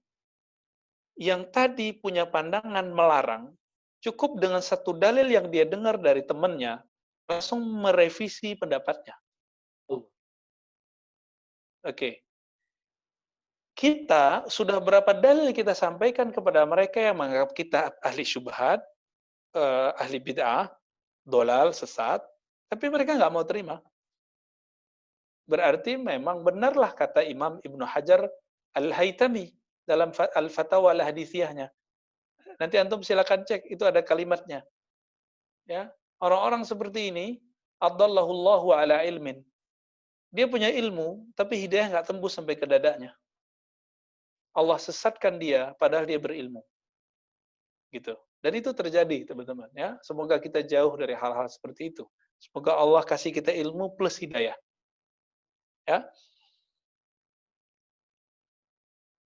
yang tadi punya pandangan melarang, cukup dengan satu dalil yang dia dengar dari temannya, langsung merevisi pendapatnya. Allah. Oke. Kita sudah berapa dalil kita sampaikan kepada mereka yang menganggap kita ahli syubhat, ahli bid'ah, dolal, sesat, tapi mereka nggak mau terima. Berarti memang benarlah kata Imam Ibnu Hajar Al-Haytami dalam Al-Fatawa Al-Hadithiyahnya. Nanti antum silakan cek, itu ada kalimatnya. Ya, orang-orang seperti ini, adallahullahu ala ilmin. Dia punya ilmu, tapi hidayah nggak tembus sampai ke dadanya. Allah sesatkan dia, padahal dia berilmu. Gitu. Dan itu terjadi, teman-teman. Ya, semoga kita jauh dari hal-hal seperti itu. Semoga Allah kasih kita ilmu plus hidayah. Ya.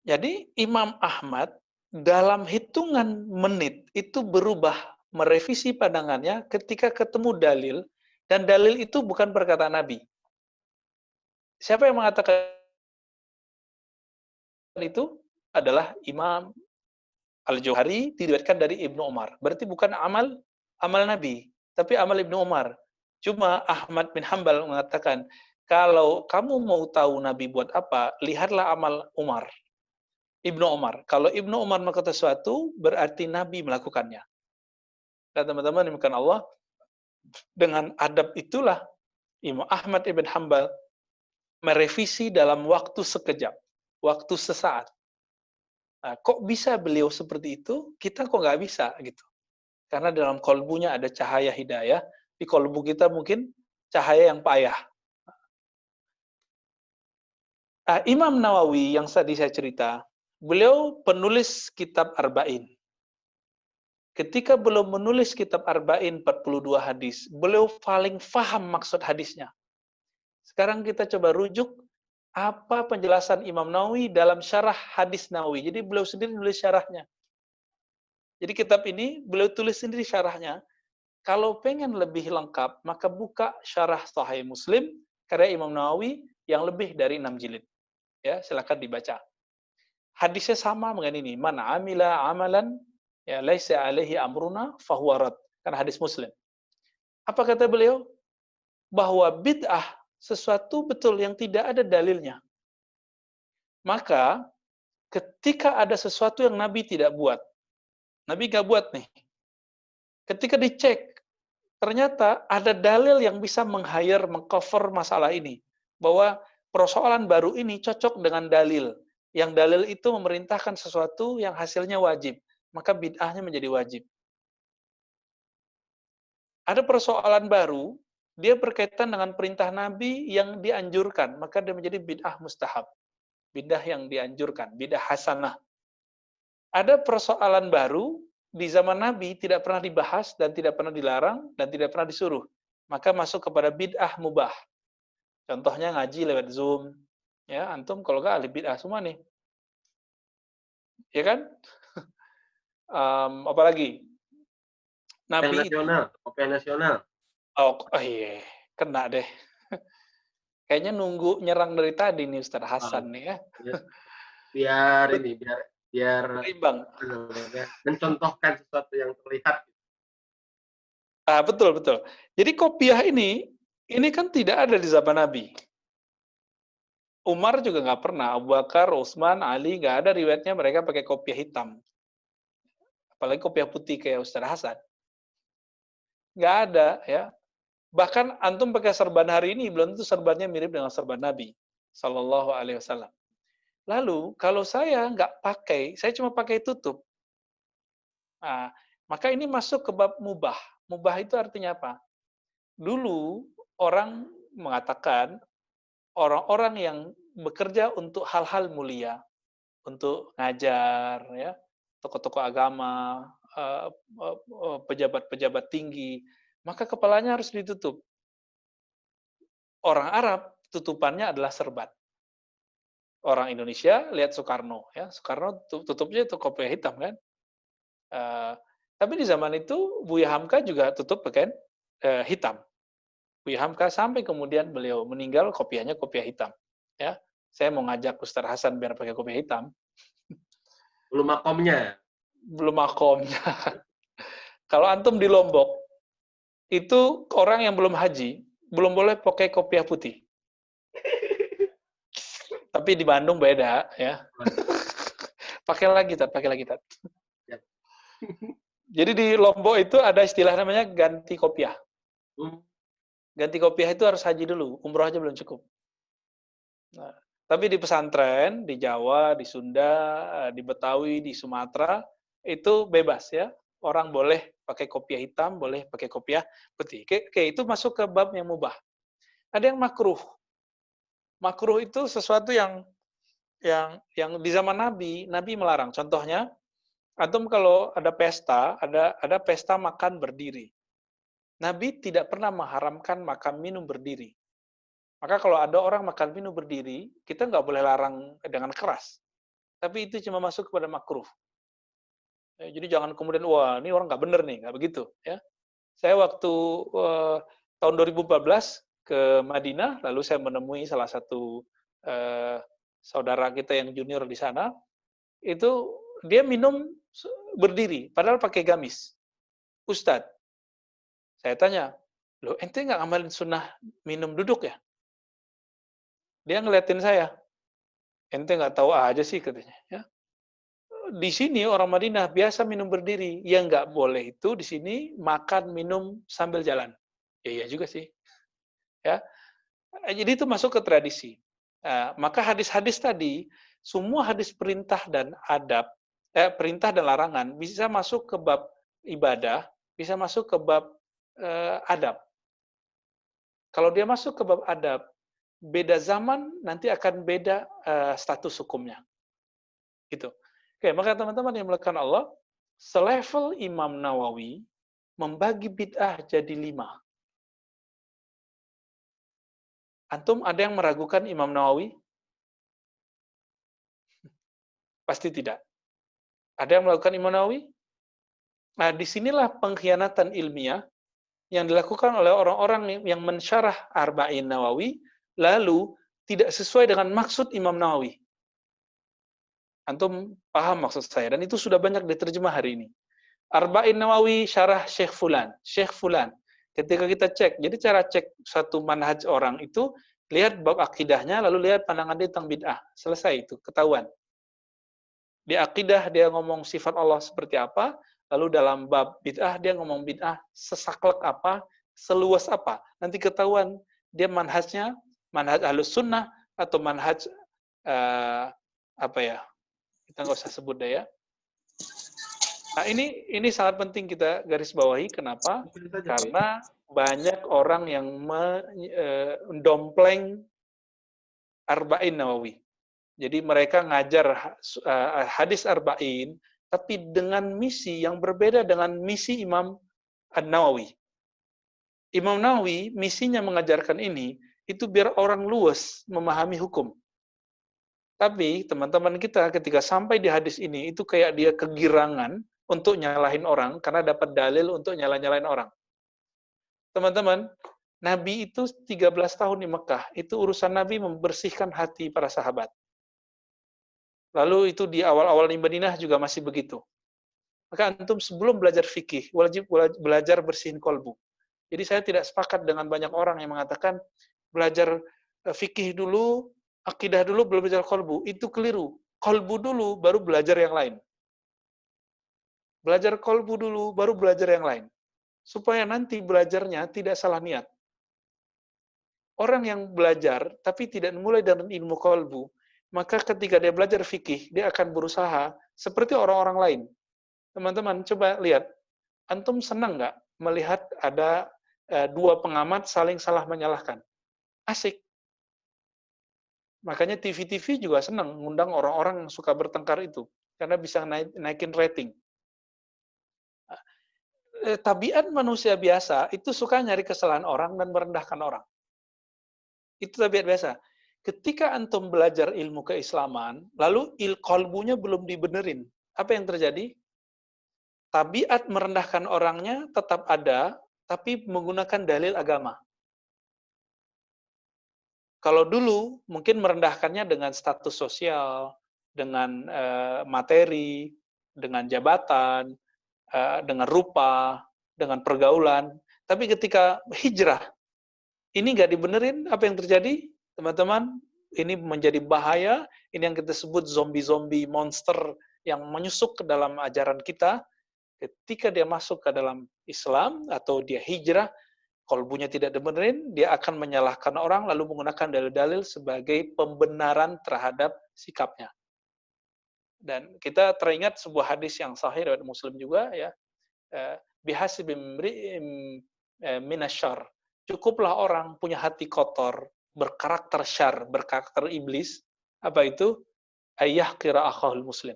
Jadi Imam Ahmad dalam hitungan menit itu berubah, merevisi pandangannya ketika ketemu dalil, dan dalil itu bukan perkataan Nabi. Siapa yang mengatakan itu? Adalah Imam Al-Jauhari, diriwayatkan dari Ibnu Umar. Berarti bukan amal Nabi, tapi amal Ibnu Umar. Cuma Ahmad bin Hambal mengatakan, kalau kamu mau tahu Nabi buat apa, lihatlah amal Umar. Ibnu Umar. Kalau Ibnu Umar melakukan sesuatu, berarti Nabi melakukannya. Dan teman-teman dimulakan Allah, dengan adab itulah Imam Ahmad ibn Hambal merevisi dalam waktu sekejap, waktu sesaat. Nah, kok bisa beliau seperti itu? Kita kok nggak bisa gitu. Karena dalam kolbunya ada cahaya hidayah, di kolbu kita mungkin cahaya yang payah. Imam Nawawi yang tadi saya cerita, beliau penulis kitab Arba'in. Ketika beliau menulis kitab Arba'in 42 hadis, beliau paling faham maksud hadisnya. Sekarang kita coba rujuk apa penjelasan Imam Nawawi dalam syarah hadis Nawawi. Jadi beliau sendiri nulis syarahnya. Jadi kitab ini beliau tulis sendiri syarahnya. Kalau pengen lebih lengkap, maka buka syarah Sahih Muslim karya Imam Nawawi yang lebih dari 6 jilid. Ya, silakan dibaca. Hadisnya sama dengan ini. Man amila amalan ya laisa alaihi amruna fahuwa rad. Kan hadis Muslim. Apa kata beliau? Bahwa bid'ah sesuatu betul yang tidak ada dalilnya. Maka ketika ada sesuatu yang Nabi tidak buat, Nabi nggak buat nih. Ketika dicek, ternyata ada dalil yang bisa meng-hire, meng-cover masalah ini. Bahwa persoalan baru ini cocok dengan dalil. Yang dalil itu memerintahkan sesuatu yang hasilnya wajib. Maka bid'ahnya menjadi wajib. Ada persoalan baru, dia berkaitan dengan perintah Nabi yang dianjurkan, maka dia menjadi bid'ah mustahab. Bid'ah yang dianjurkan, bid'ah hasanah. Ada persoalan baru, di zaman Nabi tidak pernah dibahas, dan tidak pernah dilarang, dan tidak pernah disuruh. Maka masuk kepada bid'ah mubah. Contohnya ngaji lewat Zoom. Ya, antum kalau nggak ahli bid'ah semua nih. Ya kan? Apalagi? Nabi itu. Kopi nasional. Oh iya, kena deh. Kayaknya nunggu nyerang dari tadi nih Ustaz Hasan nih ya. Biar ini, biar Berimbang. mencontohkan sesuatu yang terlihat. Betul. Jadi kopiah ini kan tidak ada di zaman Nabi. Umar juga nggak pernah, Abu Bakar, Utsman, Ali, nggak ada riwayatnya mereka pakai kopiah hitam. Apalagi kopiah putih kayak Ustaz Hasan. Nggak ada ya. Bahkan antum pakai serban hari ini, belum tentu serbannya mirip dengan serban Nabi Sallallahu Alaihi Wasallam. Lalu, kalau saya nggak pakai, saya cuma pakai tutup. Nah, maka ini masuk ke bab mubah. Mubah itu artinya apa? Dulu, orang mengatakan, orang-orang yang bekerja untuk hal-hal mulia, untuk ngajar, ya, tokoh-tokoh agama, pejabat-pejabat tinggi, maka kepalanya harus ditutup. Orang Arab, tutupannya adalah serban. Orang Indonesia, lihat Soekarno. Ya, Soekarno tutupnya itu kopiah hitam, kan? Tapi di zaman itu Buya Hamka juga tutup pakaian hitam. Buya Hamka sampai kemudian beliau meninggal kopiahnya kopiah hitam. Ya, saya mau ngajak Ustaz Hasan biar pakai kopiah hitam, Belum makomnya. belum makomnya. Kalau antum di Lombok, itu orang yang belum haji, belum boleh pakai kopiah putih. Tapi di Bandung beda, ya. Pakai lagi, Tat, pakai lagi, Tat. Ya. Jadi di Lombok itu ada istilah namanya ganti kopiah. Ganti kopiah itu harus haji dulu, umroh aja belum cukup. Nah, tapi di pesantren, di Jawa, di Sunda, di Betawi, di Sumatera, itu bebas ya. Orang boleh pakai kopiah hitam, boleh pakai kopiah putih. Oke, itu masuk ke bab yang mubah. Ada yang makruh. Makruh itu sesuatu yang di zaman Nabi, Nabi melarang. Contohnya, antum kalau ada pesta makan berdiri. Nabi tidak pernah mengharamkan makan minum berdiri. Maka kalau ada orang makan minum berdiri, kita nggak boleh larang dengan keras. Tapi itu cuma masuk kepada makruh. Jadi jangan kemudian, wah ini orang nggak bener nih, nggak begitu. Ya. Saya waktu tahun 2014 ke Madinah, lalu saya menemui salah satu saudara kita yang junior di sana, itu dia minum berdiri, padahal pakai gamis. Ustadz, saya tanya, loh ente nggak ngamalin sunnah minum duduk ya? Dia ngeliatin saya, ente nggak tahu aja sih katanya. Ya. Di sini orang Madinah biasa minum berdiri, yang nggak boleh itu di sini makan minum sambil jalan. Ya, iya juga sih. Ya, jadi itu masuk ke tradisi. Maka hadis-hadis tadi, semua hadis perintah dan adab, perintah dan larangan bisa masuk ke bab ibadah, bisa masuk ke bab adab. Kalau dia masuk ke bab adab, beda zaman nanti akan beda status hukumnya. Gitu. Oke, maka teman-teman yang melakukan Allah, selevel Imam Nawawi membagi bid'ah jadi 5. Antum ada yang meragukan Imam Nawawi? Pasti tidak. Ada yang melakukan Imam Nawawi? Nah, disinilah pengkhianatan ilmiah yang dilakukan oleh orang-orang yang mensyarah Arba'in Nawawi, lalu tidak sesuai dengan maksud Imam Nawawi. Antum paham maksud saya, dan itu sudah banyak diterjemah hari ini. Arba'in Nawawi syarah Syekh Fulan. Syekh Fulan. Ketika kita cek, jadi cara cek satu manhaj orang itu, lihat bab akidahnya, lalu lihat pandangan dia tentang bid'ah. Selesai itu, ketahuan. Di akidah dia ngomong sifat Allah seperti apa, lalu dalam bab bid'ah dia ngomong bid'ah sesaklek apa, seluas apa. Nanti ketahuan dia manhajnya, manhaj Ahlus Sunnah, atau manhaj, apa ya, kita nggak usah sebut deh ya. Nah, ini sangat penting kita garis bawahi. Kenapa? Karena banyak orang yang mendompleng Arba'in Nawawi. Jadi mereka ngajar hadis Arba'in, tapi dengan misi yang berbeda dengan misi Imam An-Nawawi. Imam Nawawi, misinya mengajarkan ini, itu biar orang luas memahami hukum. Tapi teman-teman kita ketika sampai di hadis ini, itu kayak dia kegirangan untuk nyalahin orang, karena dapat dalil untuk nyalahin orang. Teman-teman, Nabi itu 13 tahun di Mekah, itu urusan Nabi membersihkan hati para sahabat. Lalu itu di awal-awal di Madinah juga masih begitu. Maka antum sebelum belajar fikih, wajib belajar bersihin kolbu. Jadi saya tidak sepakat dengan banyak orang yang mengatakan belajar fikih dulu, akidah dulu, belum belajar kolbu. Itu keliru. Kolbu dulu, baru belajar yang lain. Belajar kolbu dulu, baru belajar yang lain. Supaya nanti belajarnya tidak salah niat. Orang yang belajar, tapi tidak mulai dari ilmu kolbu, maka ketika dia belajar fikih, dia akan berusaha seperti orang-orang lain. Teman-teman, coba lihat. Antum senang nggak melihat ada dua pengamat saling salah menyalahkan? Asik. Makanya TV-TV juga senang ngundang orang-orang yang suka bertengkar itu. Karena bisa naikin rating. Tabiat manusia biasa itu suka nyari kesalahan orang dan merendahkan orang. Itu tabiat biasa. Ketika antum belajar ilmu keislaman, lalu kolbunya belum dibenerin, apa yang terjadi? tabiat merendahkan orangnya tetap ada, tapi menggunakan dalil agama. Kalau dulu mungkin merendahkannya dengan status sosial, dengan materi, dengan jabatan, dengan rupa, dengan pergaulan. Tapi ketika hijrah, ini nggak dibenerin, apa yang terjadi? Teman-teman, ini menjadi bahaya, ini yang kita sebut zombie-zombie monster yang menyusup ke dalam ajaran kita. Ketika dia masuk ke dalam Islam atau dia hijrah, kalbunya tidak dibenerin, dia akan menyalahkan orang lalu menggunakan dalil-dalil sebagai pembenaran terhadap sikapnya. Dan kita teringat sebuah hadis yang sahih riwayat Muslim juga ya, bihasbi imri'in minasyarr. Cukuplah orang punya hati kotor, berkarakter syar, berkarakter iblis. Apa itu? Ayyahqira akhahul muslim.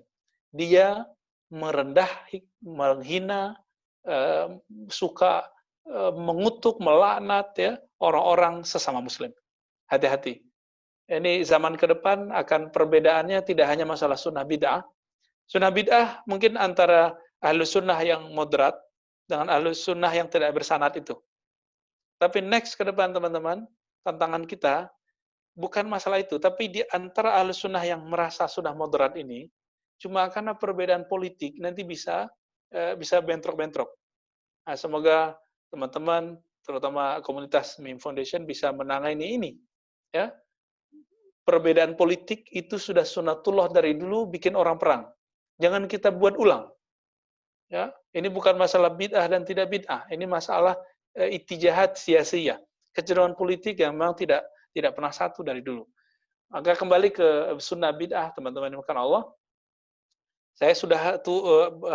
Dia merendah, menghina, suka mengutuk, melaknat ya orang-orang sesama muslim. Hati-hati. Ini zaman ke depan akan perbedaannya tidak hanya masalah sunnah bid'ah. Sunnah bid'ah mungkin antara ahlus sunnah yang moderat dengan ahlus sunnah yang tidak bersanad itu. Tapi next ke depan teman-teman, tantangan kita bukan masalah itu, tapi di antara ahlus sunnah yang merasa sudah moderat ini, cuma karena perbedaan politik nanti bisa bentrok-bentrok. Nah, semoga teman-teman, terutama komunitas Meme Foundation bisa menangani ini. Ya, perbedaan politik itu sudah sunatullah dari dulu bikin orang perang. Jangan kita buat ulang. Ya, ini bukan masalah bid'ah dan tidak bid'ah. Ini masalah itijahat sia-sia. Kecenderungan politik yang memang tidak pernah satu dari dulu. Maka kembali ke sunnah bid'ah, teman-teman yang dimuliakan Allah. Saya sudah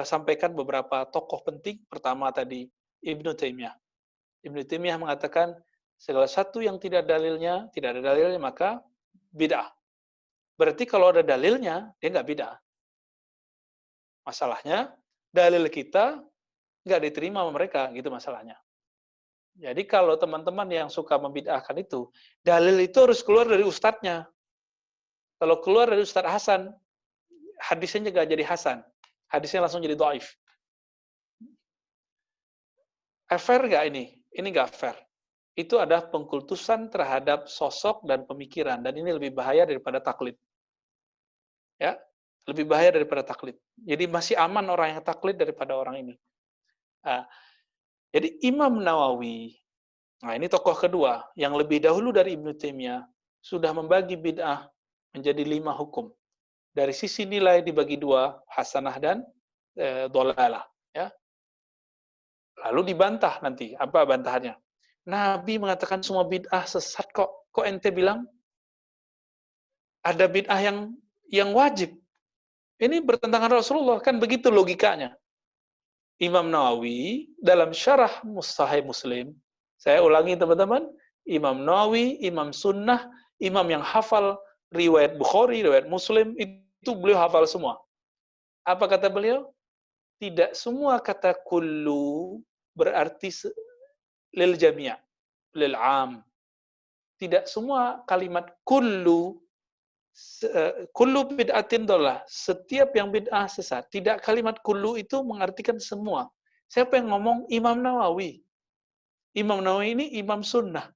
sampaikan beberapa tokoh penting. Pertama tadi Ibnu Taimiyah. Ibnu Taimiyah mengatakan segala satu yang tidak ada dalilnya maka bid'ah. Berarti kalau ada dalilnya, dia nggak bid'ah. Masalahnya, dalil kita nggak diterima sama mereka, gitu masalahnya. Jadi kalau teman-teman yang suka membid'ahkan itu, dalil itu harus keluar dari ustadznya. Kalau keluar dari Ustadz Hasan, hadisnya nggak jadi Hasan. Hadisnya langsung jadi dhaif. Fair nggak ini? Ini nggak fair. Itu adalah pengkultusan terhadap sosok dan pemikiran, dan ini lebih bahaya daripada taklid. Ya, lebih bahaya daripada taklid. Jadi masih aman orang yang taklid daripada orang ini. Nah, jadi Imam Nawawi, nah ini tokoh kedua, yang lebih dahulu dari Ibnu Taimiyah, sudah membagi bid'ah menjadi 5 hukum. Dari sisi nilai dibagi 2, hasanah dan dhalalah. Ya. Lalu dibantah nanti, apa bantahannya? Nabi mengatakan semua bid'ah sesat kok. Kok ente bilang ada bid'ah yang wajib? Ini bertentangan Rasulullah, kan begitu logikanya. Imam Nawawi dalam syarah Sahih Muslim, saya ulangi teman-teman, Imam Nawawi, Imam Sunnah, imam yang hafal riwayat Bukhari, riwayat Muslim, itu beliau hafal semua. Apa kata beliau? Tidak semua kata kullu berarti lil jami', lil am. Tidak semua kalimat kullu bid'atin dhalah, setiap yang bid'ah sesat. Tidak kalimat kullu itu mengartikan semua. Siapa yang ngomong? Imam Nawawi. Imam Nawawi ini imam sunnah.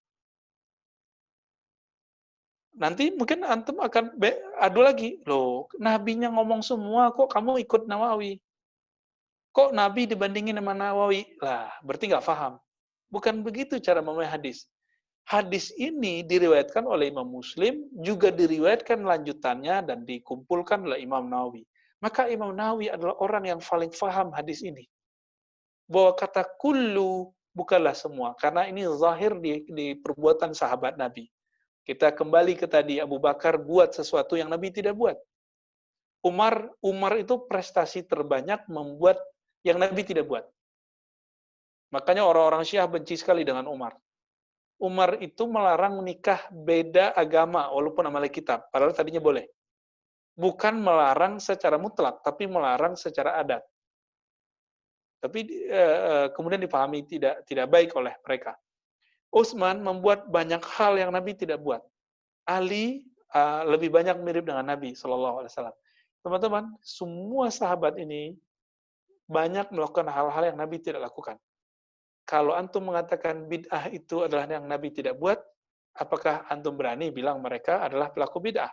Nanti mungkin antum akan adu lagi. Loh, nabinya ngomong semua, kok kamu ikut Nawawi? Kok Nabi dibandingin sama Nawawi? Lah, berarti nggak paham. Bukan begitu cara memahami hadis. Hadis ini diriwayatkan oleh Imam Muslim, juga diriwayatkan lanjutannya dan dikumpulkan oleh Imam Nawawi. Maka Imam Nawawi adalah orang yang paling paham hadis ini. Bahwa kata kullu bukanlah semua, karena ini zahir di perbuatan sahabat Nabi. Kita kembali ke tadi, Abu Bakar buat sesuatu yang Nabi tidak buat. Umar itu prestasi terbanyak membuat yang Nabi tidak buat. Makanya orang-orang Syiah benci sekali dengan Umar. Umar itu melarang menikah beda agama walaupun amal kitab, padahal tadinya boleh. Bukan melarang secara mutlak, tapi melarang secara adat. Tapi kemudian dipahami tidak baik oleh mereka. Utsman membuat banyak hal yang Nabi tidak buat. Ali lebih banyak mirip dengan Nabi Shallallahu Alaihi Wasallam. Teman-teman, semua sahabat ini banyak melakukan hal-hal yang Nabi tidak lakukan. Kalau antum mengatakan bid'ah itu adalah yang Nabi tidak buat, apakah antum berani bilang mereka adalah pelaku bid'ah?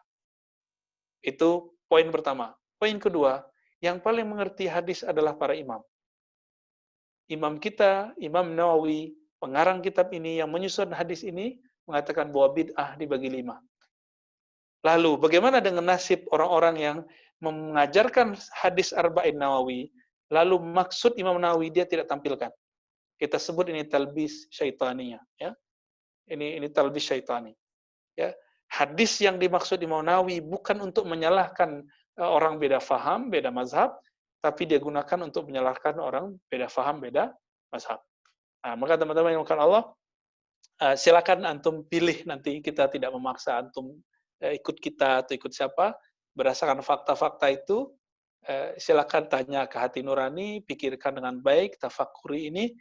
Itu poin pertama. Poin kedua, yang paling mengerti hadis adalah para imam. Imam kita, Imam Nawawi, pengarang kitab ini yang menyusun hadis ini, mengatakan bahwa bid'ah dibagi 5. Lalu, bagaimana dengan nasib orang-orang yang mengajarkan hadis Arba'in Nawawi, lalu maksud Imam Nawawi dia tidak tampilkan? Kita sebut ini talbis syaitaninya, ya. Ini talbis syaitani, ya. Hadis yang dimaksud Imam Nawawi bukan untuk menyalahkan orang beda faham, beda mazhab, tapi dia gunakan untuk menyalahkan orang beda faham, beda mazhab. Nah, maka teman-teman yang bukan Allah, silakan antum pilih, nanti kita tidak memaksa antum ikut kita atau ikut siapa, berdasarkan fakta-fakta itu, silakan tanya ke hati nurani, pikirkan dengan baik, tafakuri ini,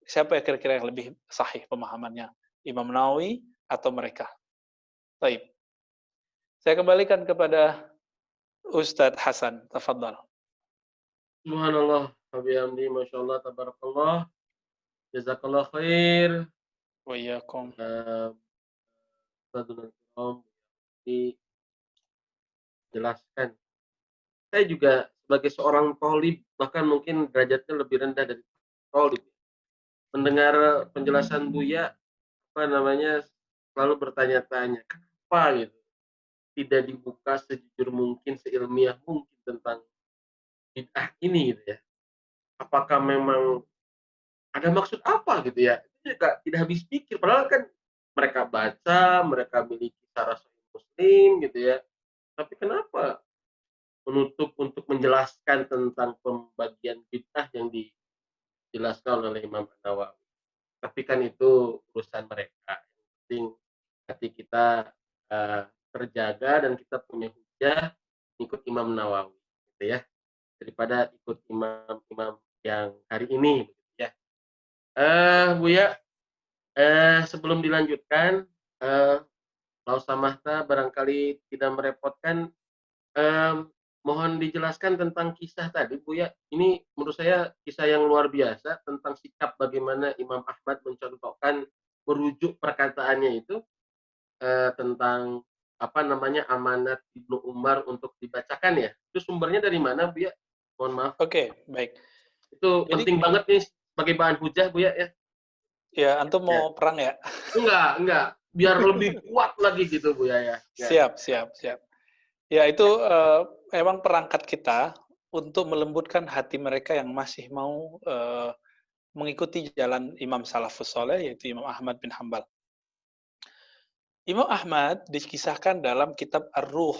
siapa yang kira-kira yang lebih sahih pemahamannya, Imam Nawawi atau mereka. Baik. Saya kembalikan kepada Ustadz Hasan, tafadhal. Subhanallah, wa bihamdi, masyaallah, tabarakallah, jazakallah khair. Wa iyyakum. Ustadzul Kiram dijelaskan. Saya juga sebagai seorang thalib, bahkan mungkin derajatnya lebih rendah dari thalib. Mendengar penjelasan Buya, selalu bertanya-tanya, kenapa gitu tidak dibuka sejujur mungkin, seilmiah mungkin tentang bid'ah ini gitu ya. Apakah memang ada maksud apa gitu ya? Itu juga tidak habis pikir, padahal kan mereka baca, mereka miliki syarah Sahih Muslim gitu ya. Tapi kenapa menutup untuk menjelaskan tentang pembagian bid'ah yang dijelaskan oleh Imam Nawawi? Tapi kan itu urusan mereka. Yang penting hati kita terjaga dan kita punya hujah ikut Imam Nawawi, gitu ya, daripada ikut imam-imam yang hari ini, gitu ya. Buya, sebelum dilanjutkan, lau samahta, barangkali tidak merepotkan, mohon dijelaskan tentang kisah tadi, Buya. Ini menurut saya kisah yang luar biasa tentang sikap bagaimana Imam Ahmad mencontohkan, merujuk perkataannya itu tentang amanat Ibnu Umar untuk dibacakan ya. Itu sumbernya dari mana, Bu ya? Mohon maaf. Oke, baik. Itu penting banget nih sebagai bahan hujah, Bu ya. Ya, antum mau perang ya? Enggak. Biar lebih kuat lagi gitu, Bu ya. Siap. Ya, itu memang perangkat kita untuk melembutkan hati mereka yang masih mau mengikuti jalan Imam Salafus Saleh, yaitu Imam Ahmad bin Hanbal. Imam Ahmad dikisahkan dalam kitab Ar-Ruh,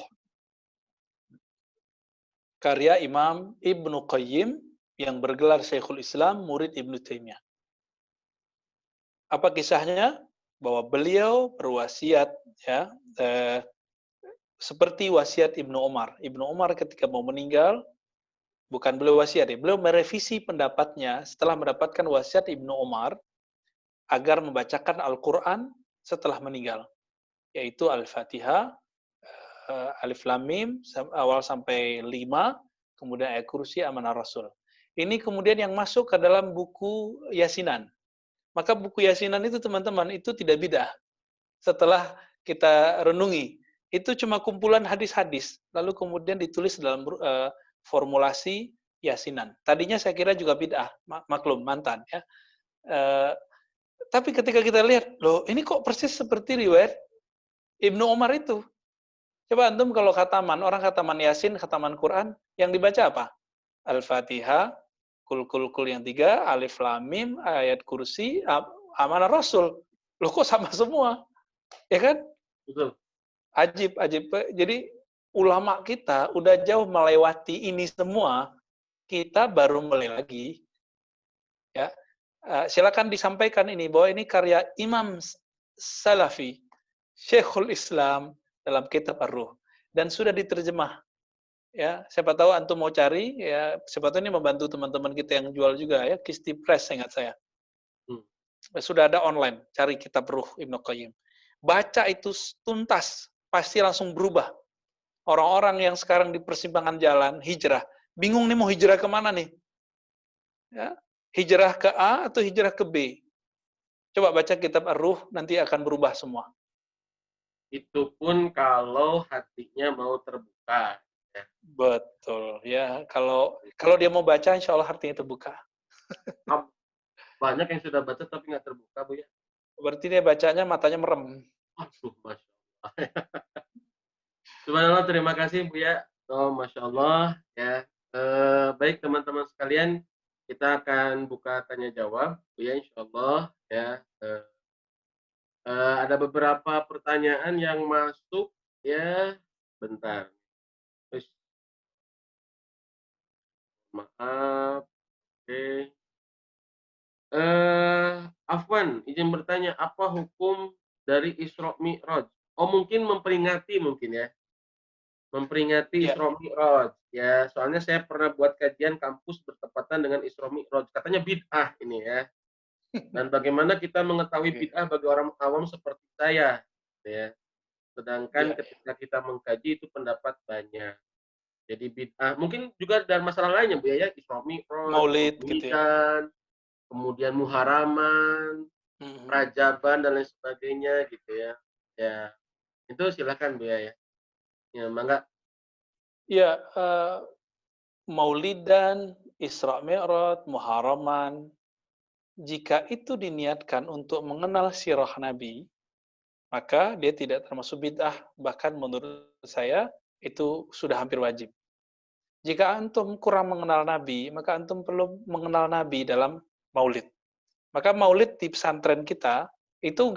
karya Imam Ibnu Qayyim yang bergelar Syekhul Islam, murid Ibnu Taimiyah. Apa kisahnya? Bahwa beliau berwasiat, ya, seperti wasiat Ibnu Umar. Ibnu Umar ketika mau meninggal, bukan beliau wasiat, beliau merevisi pendapatnya setelah mendapatkan wasiat Ibnu Umar agar membacakan Al-Quran setelah meninggal, yaitu Al-Fatihah, Alif Lam Mim, awal sampai 5, kemudian ayat kursi, amanah Rasul. Ini kemudian yang masuk ke dalam buku Yasinan. Maka buku Yasinan itu teman-teman, itu tidak bid'ah. Setelah kita renungi, itu cuma kumpulan hadis-hadis, lalu kemudian ditulis dalam formulasi Yasinan. Tadinya saya kira juga bid'ah, maklum, mantan. Ya. Tapi ketika kita lihat, loh ini kok persis seperti riwayat Ibnu Umar itu. Coba antum kalau khataman, orang khataman Yasin, khataman Quran, yang dibaca apa? Al-Fatihah, kul yang 3, Alif Lam Mim, ayat kursi, amanah Rasul. Loh kok sama semua? Ya kan? Betul. Ajib. Jadi ulama kita udah jauh melewati ini semua, kita baru mulai lagi. Ya. Silakan disampaikan ini, bahwa ini karya Imam Salafi, Syekhul Islam, dalam kitab Ar-Ruh, dan sudah diterjemah. Ya, siapa tahu antum mau cari, ya, siapa tahu ini membantu teman-teman kita yang jual juga, ya, Kisti Press, ingat saya. Sudah ada online, cari kitab Ruh Ibnu Qayyim. Baca itu tuntas, pasti langsung berubah. Orang-orang yang sekarang di persimpangan jalan, hijrah, bingung nih mau hijrah kemana nih? Ya, hijrah ke A atau hijrah ke B? Coba baca kitab Ar-Ruh, nanti akan berubah semua. Itu pun kalau hatinya mau terbuka. Ya. Betul, ya. Kalau dia mau baca, insya Allah hatinya terbuka. Banyak yang sudah baca tapi nggak terbuka, Bu ya. Berarti dia bacanya matanya merem. Aduh, Masya Allah. Subhanallah, terima kasih Bu ya. Oh, Masya Allah. Ya. Baik teman-teman sekalian, kita akan buka tanya jawab. Bu ya, insya Allah. Ya. Ada beberapa pertanyaan yang masuk. Ya, bentar. Terus, maaf. Oke. Afwan, izin bertanya, apa hukum dari Isra Mi'raj? Oh, mungkin memperingati mungkin ya. Memperingati Ya, Isra Mi'raj. Ya, soalnya saya pernah buat kajian kampus bertepatan dengan Isra Mi'raj. Katanya bid'ah ini ya. Dan bagaimana kita mengetahui oke. bid'ah bagi orang awam seperti saya, ya. Sedangkan Ya, ketika kita mengkaji itu pendapat banyak. Jadi bid'ah, mungkin juga dan masalah lainnya Bu ya, Isra Mi'raj, Maulid gitu ya. Maulidan, kemudian muharaman, Mhm. rajaban dan lain sebagainya gitu ya. Ya, itu silakan Bu ya. Ya, mangga. Ya, Maulidan, Isra Mi'raj, Muharaman, jika itu diniatkan untuk mengenal sirah Nabi, maka dia tidak termasuk bid'ah, bahkan menurut saya itu sudah hampir wajib. Jika antum kurang mengenal Nabi, maka antum perlu mengenal Nabi dalam maulid. Maka maulid di pesantren kita itu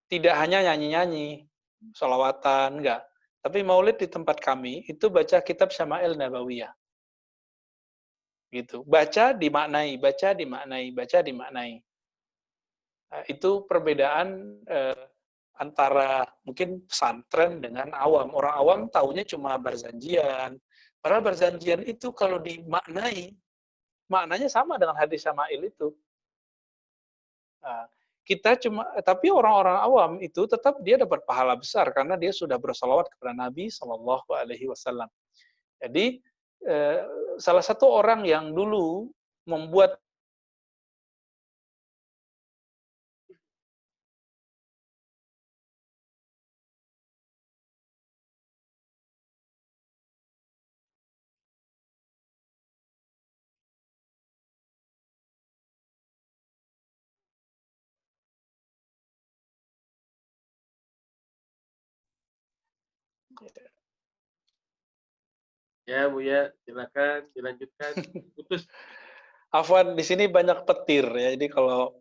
tidak hanya nyanyi-nyanyi, sholawatan, enggak. Tapi maulid di tempat kami itu baca kitab Syama'il Nabawiyah. Gitu. Baca dimaknai, baca dimaknai, baca dimaknai. Nah, itu perbedaan antara mungkin pesantren dengan awam. Orang awam taunya cuma berzanjian. Padahal berzanjian itu kalau dimaknai, maknanya sama dengan hadis Syama'il itu. Nah, kita tapi orang-orang awam itu tetap dia dapat pahala besar karena dia sudah bersalawat kepada Nabi Shallallahu Alaihi Wasallam. Jadi salah satu orang yang dulu membuat Ya, Bu ya, silakan dilanjutkan. Putus. Afwan, di sini banyak petir ya. Jadi kalau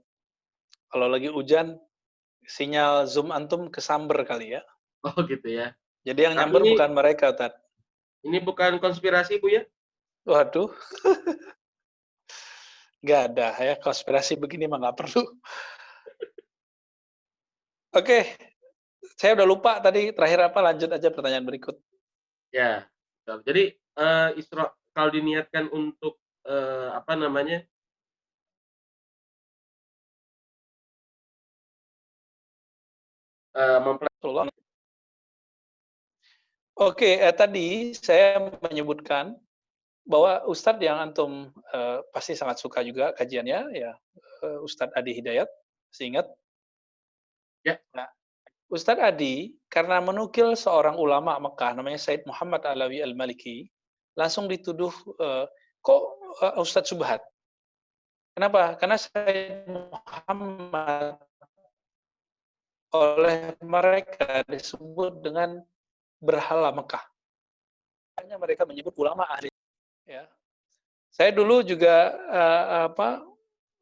lagi hujan sinyal Zoom antum kesamber kali ya. Oh, gitu ya. Jadi yang Tapi nyamber bukan mereka, Tad. ini bukan konspirasi, Bu ya? Waduh, nggak ada ya konspirasi begini mah nggak perlu. Oke, saya udah lupa tadi terakhir apa, lanjut aja pertanyaan berikut. Ya. Jadi Isra kalau diniatkan untuk apa namanya? Rasulullah. Oke, tadi saya menyebutkan bahwa Ustadz yang antum pasti sangat suka juga kajiannya ya, Ustadz Adi Hidayat, masih ingat? Ya. Nah, Ustadz Adi karena menukil seorang ulama Mekah namanya Said Muhammad Alawi Al-Maliki, langsung dituduh kok Ustadz Subhat. Kenapa? Karena Said Muhammad oleh mereka disebut dengan berhala Mekah. Hanya mereka menyebut ulama ahli. Ya. Saya dulu juga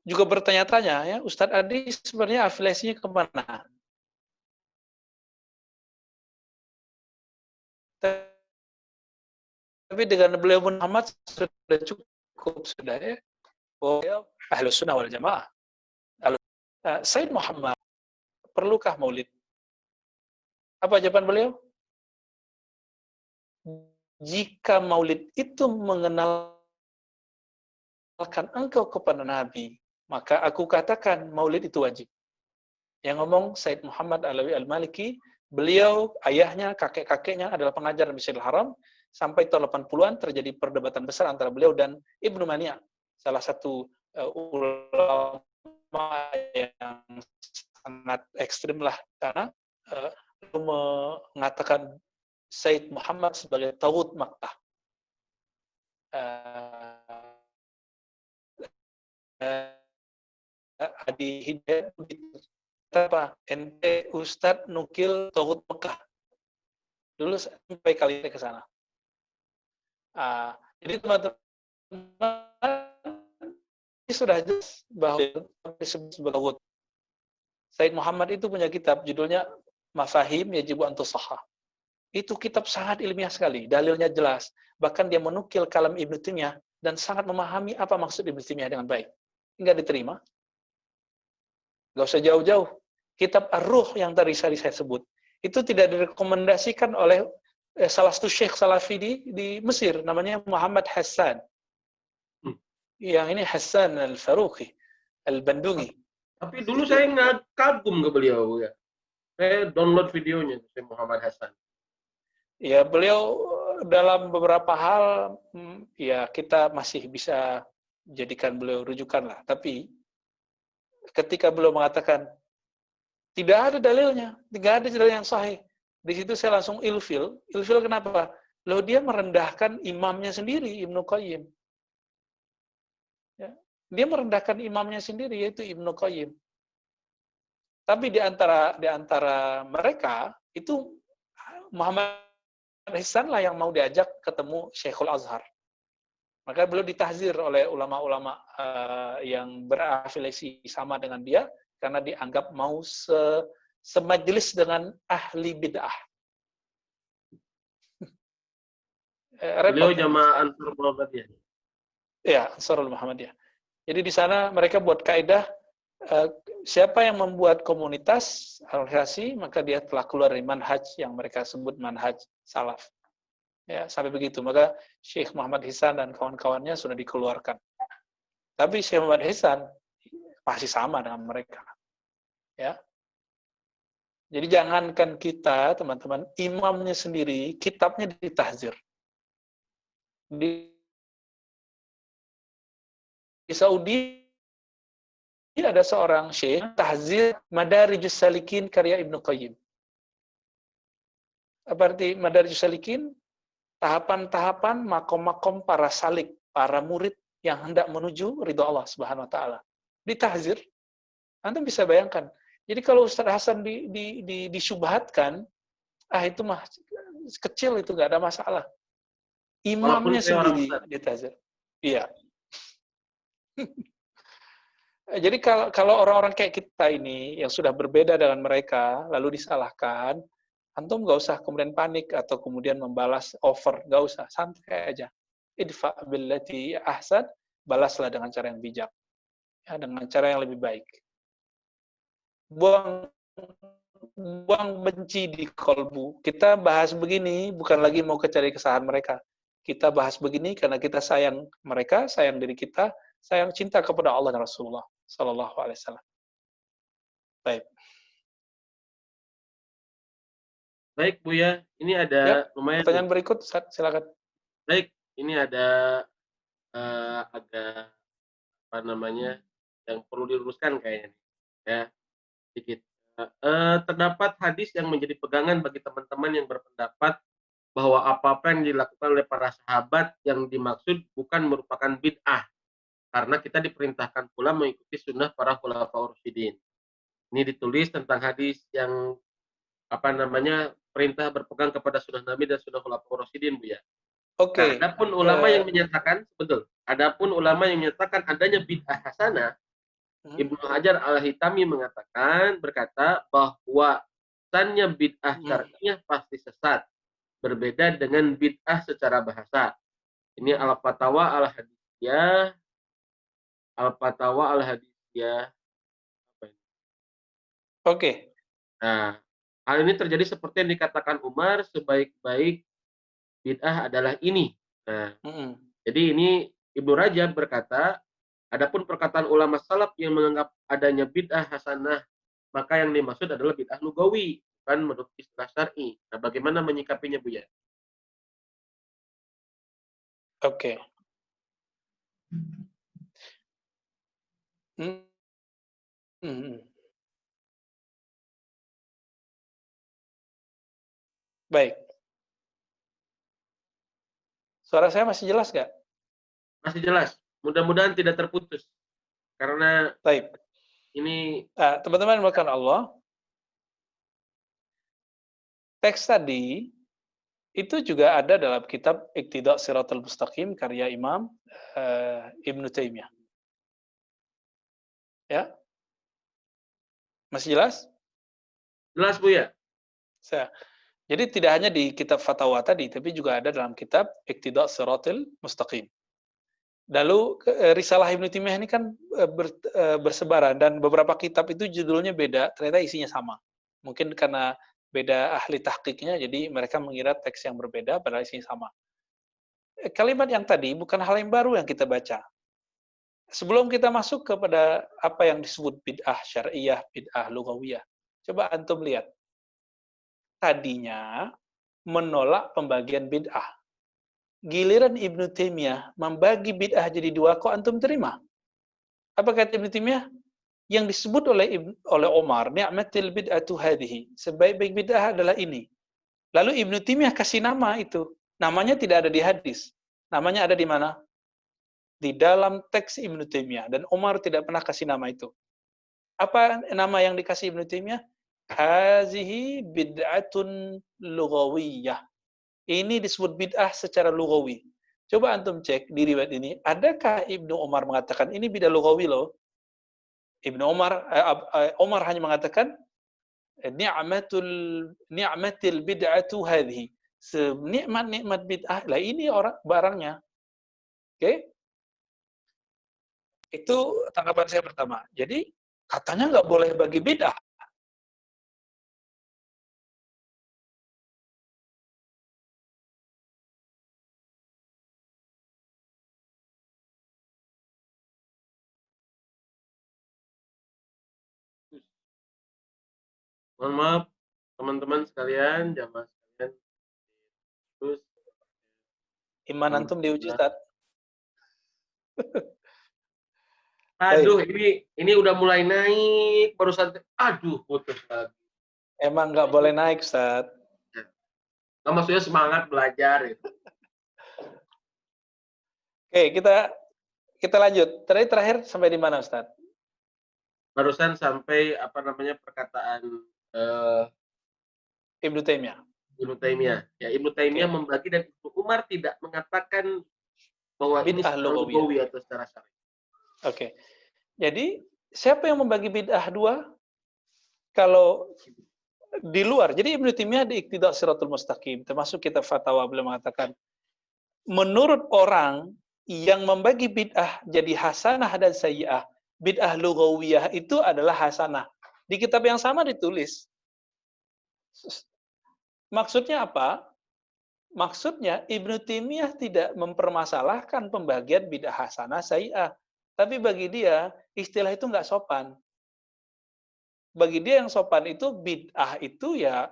juga bertanya-tanya ya, Ustadz Adi sebenarnya afiliasinya kemana? Tapi dengan beliau Muhammad sudah cukup sudah ya. Beliau Ahlus Sunnah wal Jamaah. Said Muhammad, perlukah maulid? Apa jawaban beliau? Jika maulid itu mengenalkan engkau kepada Nabi, maka aku katakan maulid itu wajib. Yang ngomong Said Muhammad Alawi Al-Maliki, beliau, ayahnya, kakek-kakeknya adalah pengajar di Masjidil Haram, sampai tahun 80-an terjadi perdebatan besar antara beliau dan Ibnu Mania. salah satu ulama yang sangat ekstrim lah, karena mengatakan Said Muhammad sebagai Tawud Makkah. Adi Hidayat apa? Ente Ustadz nukil Tawud Mekah. Dulu sampai kali ini ke sana. Jadi teman-teman ini sudah jelas bahwa disebut sebagai Tawud. Said Muhammad itu punya kitab judulnya Mafahim Yajibu an Tusahhah. Itu kitab sangat ilmiah sekali, dalilnya jelas. Bahkan dia menukil kalam Ibnu Taimiyah dan sangat memahami apa maksud Ibnu Taimiyah dengan baik. Enggak diterima. Enggak usah jauh-jauh. Kitab Ar-Ruh yang tadi saya sebut, itu tidak direkomendasikan oleh salah satu syekh Salafi di Mesir, namanya Muhammad Hassan. Yang ini Hassan Al-Faruqi, Al-Bandungi. Tapi dulu saya nggak kagum ke beliau ya. Saya download videonya, si Muhammad Hassan. Ya, beliau dalam beberapa hal, ya kita masih bisa jadikan beliau rujukan lah. Tapi ketika beliau mengatakan tidak ada dalilnya, tidak ada dalil yang sahih, di situ saya langsung ilfil. Ilfil kenapa? Loh, dia merendahkan imamnya sendiri, Ibnu Qayyim. Ya, dia merendahkan imamnya sendiri, yaitu Ibnu Qayyim. Tapi di antara mereka itu Muhammad Ihsan lah yang mau diajak ketemu Syekhul Azhar. Maka beliau ditahzir oleh ulama-ulama yang berafiliasi sama dengan dia karena dianggap mau semajelis dengan ahli bid'ah. Beliau jamaah Ansarul Muhammadiyah. Ya, Ansarul Muhammadiyah. Jadi di sana mereka buat kaidah siapa yang membuat komunitas organisasi maka dia telah keluar dari manhaj yang mereka sebut manhaj salaf. Ya, sampai begitu. Maka Syekh Muhammad Ihsan dan kawan-kawannya sudah dikeluarkan. Tapi Syekh Muhammad Ihsan masih sama dengan mereka. Ya. Jadi jangankan kita, teman-teman, imamnya sendiri, kitabnya ditahzir. Di Saudi ada seorang syekh tahzir Madarijus Salikin karya Ibnu Qayyim. Apa arti Madarijus Salikin? Tahapan-tahapan makom-makom para salik, para murid yang hendak menuju ridho Allah Subhanahu wa taala. Ditahzir. Anda bisa bayangkan. Jadi kalau Ustaz Hasan disubhatkan, itu mah kecil, itu nggak ada masalah. Imamnya sendiri ditahzir. Iya. Jadi kalau orang-orang kayak kita ini yang sudah berbeda dengan mereka lalu disalahkan, antum nggak usah kemudian panik atau kemudian membalas over, nggak usah, santai aja. Idfa billati ahsan, balaslah dengan cara yang bijak, ya, dengan cara yang lebih baik. Buang benci di kolbu. Kita bahas begini bukan lagi mau cari kesalahan mereka. Kita bahas begini karena kita sayang mereka, sayang diri kita, sayang cinta kepada Allah dan Rasulullah Sallallahu Alaihi Wasallam. Baik. Baik Buya, ini ada lumayan. Pertanyaan berikut, silakan. Baik, ini ada agak apa namanya yang perlu diluruskan kayaknya, ya sedikit. Terdapat hadis yang menjadi pegangan bagi teman-teman yang berpendapat bahwa apa-apa yang dilakukan oleh para sahabat yang dimaksud bukan merupakan bid'ah, karena kita diperintahkan pula mengikuti sunnah para khulafaur rasyidin. Ini ditulis tentang hadis yang apa namanya perintah berpegang kepada sunnah Nabi dan sunnah khulafaur rasyidin, Bu ya. Oke. Nah, adapun ulama yang menyatakan adanya bid'ah hasanah, Ibnu Hajar Al-Hitami berkata bahwa sannya bid'ah syar'iyyah pasti sesat, berbeda dengan bid'ah secara bahasa. Ini Al-Fatawa Al-Hadithiyah. Oke. Nah, hal ini terjadi seperti yang dikatakan Umar, sebaik-baik bid'ah adalah ini. Nah, jadi ini Ibnu Rajab berkata, adapun perkataan ulama salaf yang menganggap adanya bid'ah hasanah, maka yang dimaksud adalah bid'ah lugawi, bukan menurut istilah syar'i. Nah, bagaimana menyikapinya, Bu ya? Oke. Hmm. Hmm. Baik. Suara saya masih jelas nggak? Masih jelas. Mudah-mudahan tidak terputus. Karena Baik. ini Teman-teman dimulakan Allah, teks tadi itu juga ada dalam kitab Iqtida' Shiratal Mustaqim karya Imam Ibnu Taimiyah. Ya, masih jelas? jelas Bu ya. Jadi tidak hanya di kitab Fatwa tadi, tapi juga ada dalam kitab Iqtida' Shiratal Mustaqim. Lalu Risalah Ibnu Taimiyah ini kan bersebaran dan beberapa kitab itu judulnya beda, ternyata isinya sama. Mungkin karena beda ahli tahqiqnya, jadi mereka mengira teks yang berbeda padahal isinya sama. Kalimat yang tadi bukan hal yang baru yang kita baca. Sebelum kita masuk kepada apa yang disebut bid'ah syar'iyah, bid'ah lughawiyah, coba antum lihat. Tadinya menolak pembagian bid'ah. Giliran Ibnu Taimiyah membagi bid'ah jadi dua, kok antum terima? Apa kata Ibnu Taimiyah? Yang disebut oleh Omar, ni'matil bid'atu hadhihi. Sebaik-baik bid'ah adalah ini. Lalu Ibnu Taimiyah kasih nama itu. Namanya tidak ada di hadis. Namanya ada di mana? Di dalam teks Ibnu Taimiyah. Dan Omar tidak pernah kasih nama itu. Apa nama yang dikasih Ibnu Taimiyah? Hazihi bid'atun lughawiyah. Ini disebut bid'ah secara lughawi. Coba antum cek di riwayat ini, adakah Ibnu Umar mengatakan ini bid'ah lughawi loh? Ibnu Umar hanya mengatakan ni'matil bid'atu hadhihi. Senikmat-nikmat bid'ah lah ini orang barangnya. Oke? Itu tanggapan saya pertama. Jadi katanya nggak boleh bagi bid'ah. Mohon maaf teman-teman sekalian, jamaah sekalian. Terus Iman antum diuji, Ustaz. aduh, ini udah mulai naik barusan. Aduh, putus lagi. Emang nggak boleh naik, Ustaz. Nah, maksudnya semangat belajar itu. Oke, kita lanjut. Terakhir sampai di mana, Ustaz? Barusan sampai apa namanya perkataan Ibnu Taimiyah. Ibnu Taimiyah. Ya, Ibnu Taimiyah membagi dan Ibnu Umar tidak mengatakan bahwa ini Bid'ah secara lughawiyah. lugawi atau secara syar'i. Oke. Jadi, siapa yang membagi bid'ah dua? Kalau di luar. Jadi Ibnu Taimiyah di Iqtida' Shiratal Mustaqim, termasuk kitab Fatwa, beliau mengatakan, menurut orang yang membagi bid'ah jadi hasanah dan sayyi'ah, bid'ah lughawiyah itu adalah hasanah. Di kitab yang sama ditulis. Maksudnya apa? Maksudnya Ibnu Taimiyah tidak mempermasalahkan pembagian bid'ah hasanah sayyi'ah. Tapi bagi dia, istilah itu nggak sopan. Bagi dia yang sopan itu bid'ah itu ya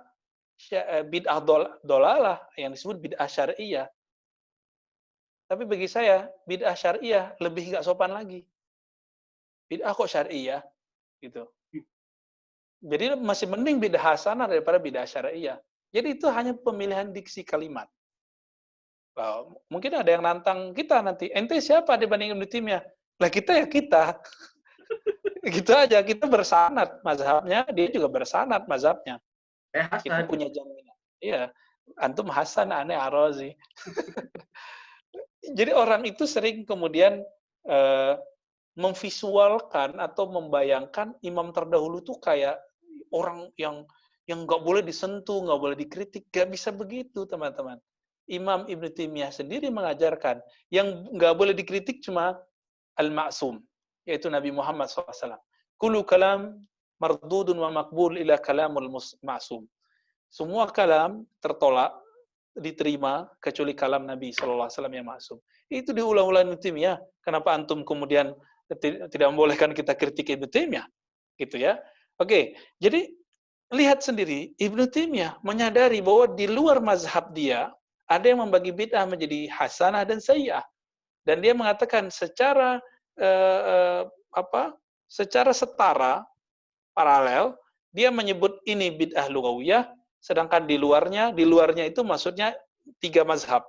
bid'ah dolalah yang disebut bid'ah syar'iyah. Tapi bagi saya, bid'ah syar'iyah lebih nggak sopan lagi. Bid'ah kok syar'iyah? Gitu. Jadi masih mending bid'ah hasanah daripada bid'ah syar'iyah. Jadi itu hanya pemilihan diksi kalimat. Mungkin ada yang nantang kita nanti. Ente siapa dibanding Ibnu Taimiyah? Lah kita ya kita. Gitu aja. Kita bersanad mazhabnya, dia juga bersanad mazhabnya. Kita Hasan. punya jaminan. Iya. Antum Hasan, aneh Ar-Razi. Jadi orang itu sering kemudian memvisualkan atau membayangkan imam terdahulu tuh kayak orang yang nggak boleh disentuh, nggak boleh dikritik, nggak bisa begitu teman-teman. Imam Ibnu Taimiyah sendiri mengajarkan yang nggak boleh dikritik cuma al-ma'sum, yaitu Nabi Muhammad SAW. Kullu kalam mardudun wa maqbul ila kalamul ma'sum. Semua kalam tertolak, diterima kecuali kalam Nabi SAW yang ma'sum. Itu diulang-ulang Ibnu Taimiyah. Kenapa antum kemudian tidak membolehkan kita kritik Ibnu Taimiyah? Gitu ya. Oke, jadi lihat sendiri, Ibnu Taimiyah menyadari bahwa di luar mazhab dia, ada yang membagi bid'ah menjadi hasanah dan sayyi'ah. Dan dia mengatakan secara secara setara, paralel, dia menyebut ini bid'ah lugawiyah, sedangkan di luarnya itu maksudnya 3 mazhab.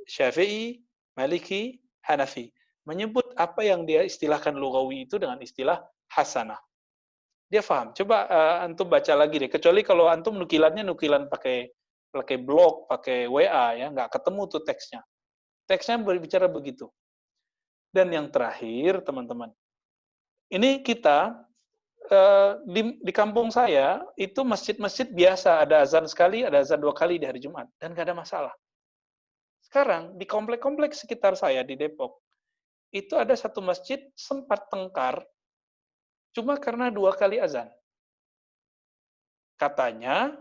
Syafi'i, Maliki, Hanafi. Menyebut apa yang dia istilahkan lugawi itu dengan istilah hasanah. Dia paham. Coba antum baca lagi deh. Kecuali kalau antum nukilannya nukilan pakai blog, pakai WA ya, nggak ketemu tuh teksnya. Teksnya berbicara begitu. Dan yang terakhir, teman-teman, ini kita di kampung saya itu masjid-masjid biasa ada azan sekali, ada azan 2 kali di hari Jumat dan nggak ada masalah. Sekarang di komplek-komplek sekitar saya di Depok itu ada satu masjid sempat tengkar cuma karena 2 kali azan. Katanya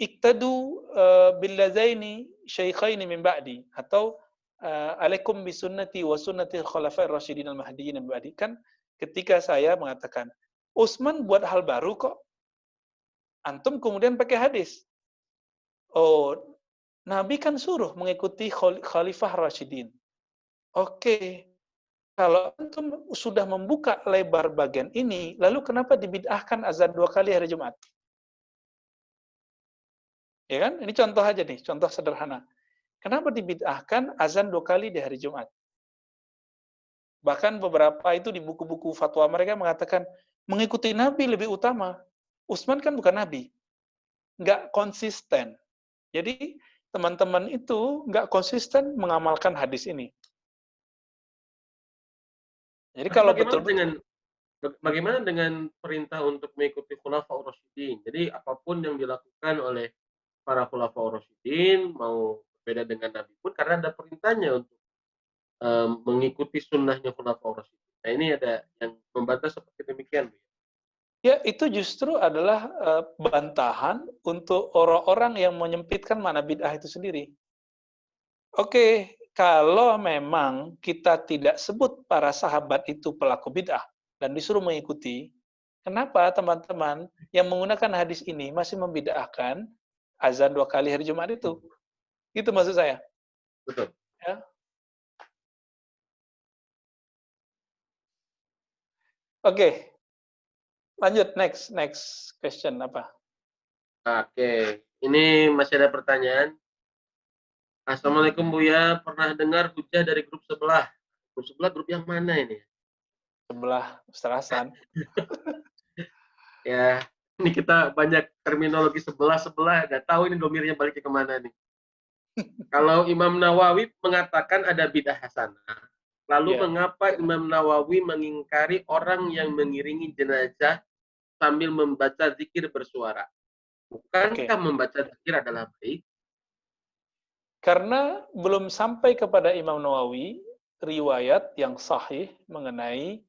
iktadu billazaini syaikhaini min ba'di atau alaikum bisunnati wa sunnati khulafa'ir rasyidin al-mahdiyyin min ba'di. Kan ketika saya mengatakan Utsman buat hal baru kok. Antum kemudian pakai hadis. Oh, Nabi kan suruh mengikuti khalifah rasyidin. Oke. Kalau antum sudah membuka lebar bagian ini, lalu kenapa dibid'ahkan azan 2 kali hari Jumat? Ya kan? Ini contoh aja nih, contoh sederhana. Kenapa dibid'ahkan azan 2 kali di hari Jumat? Bahkan beberapa itu di buku-buku fatwa mereka mengatakan, mengikuti Nabi lebih utama. Utsman kan bukan Nabi. Nggak konsisten. Jadi, teman-teman itu nggak konsisten mengamalkan hadis ini. Jadi kalau betul-betul bagaimana dengan perintah untuk mengikuti khulafaur rasyidin? Jadi apapun yang dilakukan oleh para khulafaur rasyidin mau berbeda dengan Nabi pun karena ada perintahnya untuk mengikuti sunnahnya khulafaur rasyidin. Nah, ini ada yang membantah seperti demikian. Ya, itu justru adalah bantahan untuk orang-orang yang menyempitkan makna bid'ah itu sendiri. Oke, kalau memang kita tidak sebut para sahabat itu pelaku bid'ah dan disuruh mengikuti, kenapa teman-teman yang menggunakan hadis ini masih membid'ahkan azan 2 kali hari Jumat itu? Itu maksud saya. Betul. Ya. Oke. Lanjut, next question apa? Oke, ini masih ada pertanyaan. Assalamualaikum Buya, pernah dengar hujah dari grup sebelah? Grup sebelah grup yang mana ini? Sebelah Ustaz Hasan. Ya, ini kita banyak terminologi sebelah, nggak tahu ini domirnya baliknya kemana nih. Kalau Imam Nawawi mengatakan ada bid'ah hasanah, lalu mengapa Imam Nawawi mengingkari orang yang mengiringi jenazah sambil membaca zikir bersuara? Bukankah membaca zikir adalah baik? Karena belum sampai kepada Imam Nawawi riwayat yang sahih mengenai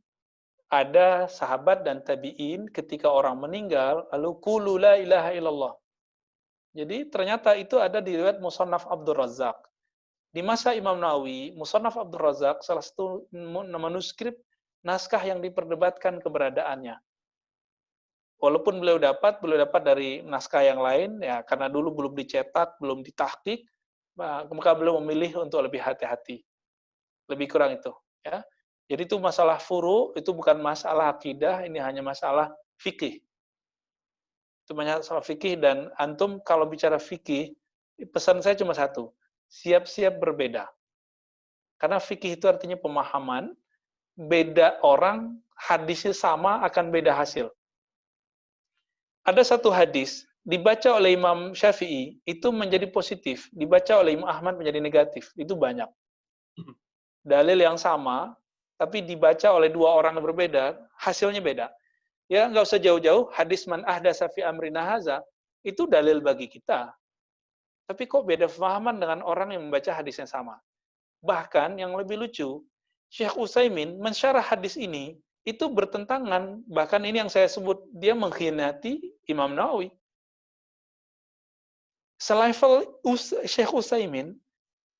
ada sahabat dan tabi'in ketika orang meninggal lalu qulu la ilaha illallah. Jadi ternyata itu ada di riwayat Musannaf Abdul Razzaq. Di masa Imam Nawawi, Musannaf Abdul Razzaq salah satu manuskrip naskah yang diperdebatkan keberadaannya. Walaupun beliau dapat dari naskah yang lain ya karena dulu belum dicetak, belum ditahqiq, maka beliau memilih untuk lebih hati-hati. Lebih kurang itu, ya. Jadi itu masalah furu, itu bukan masalah akidah, ini hanya masalah fikih. Itu masalah fikih dan antum kalau bicara fikih, pesan saya cuma satu, siap-siap berbeda. Karena fikih itu artinya pemahaman, beda orang, hadisnya sama akan beda hasil. Ada satu hadis dibaca oleh Imam Syafi'i itu menjadi positif, dibaca oleh Imam Ahmad menjadi negatif. Itu banyak. Dalil yang sama, tapi dibaca oleh 2 orang yang berbeda, hasilnya beda. Ya, nggak usah jauh-jauh, hadis man ahdasa fi amrina haza, itu dalil bagi kita. Tapi kok beda pemahaman dengan orang yang membaca hadis yang sama. Bahkan yang lebih lucu, Syekh Utsaimin mensyarah hadis ini, itu bertentangan, bahkan ini yang saya sebut, dia mengkhianati Imam Nawawi. Selevel Syekh Utsaimin,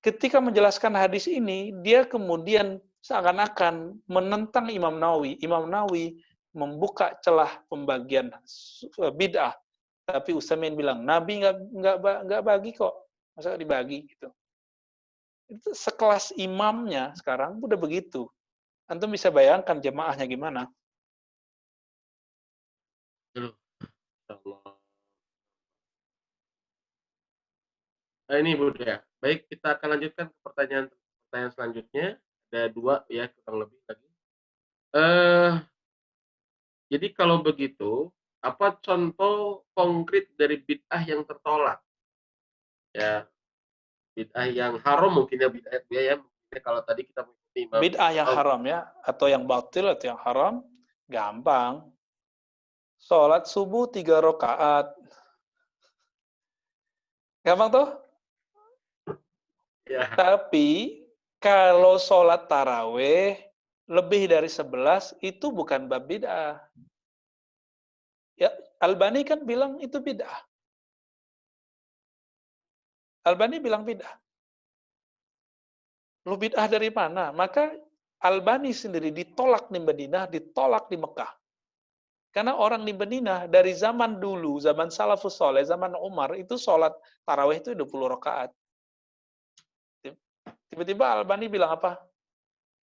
ketika menjelaskan hadis ini, dia kemudian seakan-akan menentang Imam Nawawi. Imam Nawawi membuka celah pembagian bid'ah. Tapi Utsaimin bilang, Nabi nggak bagi kok. Masa dibagi gitu. Itu sekelas imamnya sekarang udah begitu. Antum bisa bayangkan jemaahnya gimana? Aduh, Allah. Nah, ini Bud ya. Baik, kita akan lanjutkan ke pertanyaan selanjutnya. Ada dua ya kurang lebih lagi. Eh, jadi kalau begitu, apa contoh konkret dari bid'ah yang tertolak? Ya, bid'ah yang haram mungkin ya bid'ah ya. Mungkin kalau tadi kita mengikuti Imam Bid'ah yang Nawawi. haram ya, atau yang batil atau yang haram, gampang. Sholat subuh 3 rakaat. Gampang tuh? Ya, Tapi kalau sholat taraweh lebih dari 11 itu bukan bab bid'ah. Ya, Albani kan bilang itu bid'ah. Albani bilang bid'ah. Lu bid'ah dari mana? Maka Albani sendiri ditolak di Madinah, ditolak di Mekah. Karena orang di Madinah dari zaman dulu, zaman salafus soleh, zaman Umar, itu sholat tarawih itu 20 rakaat. Tiba-tiba Albani bilang apa?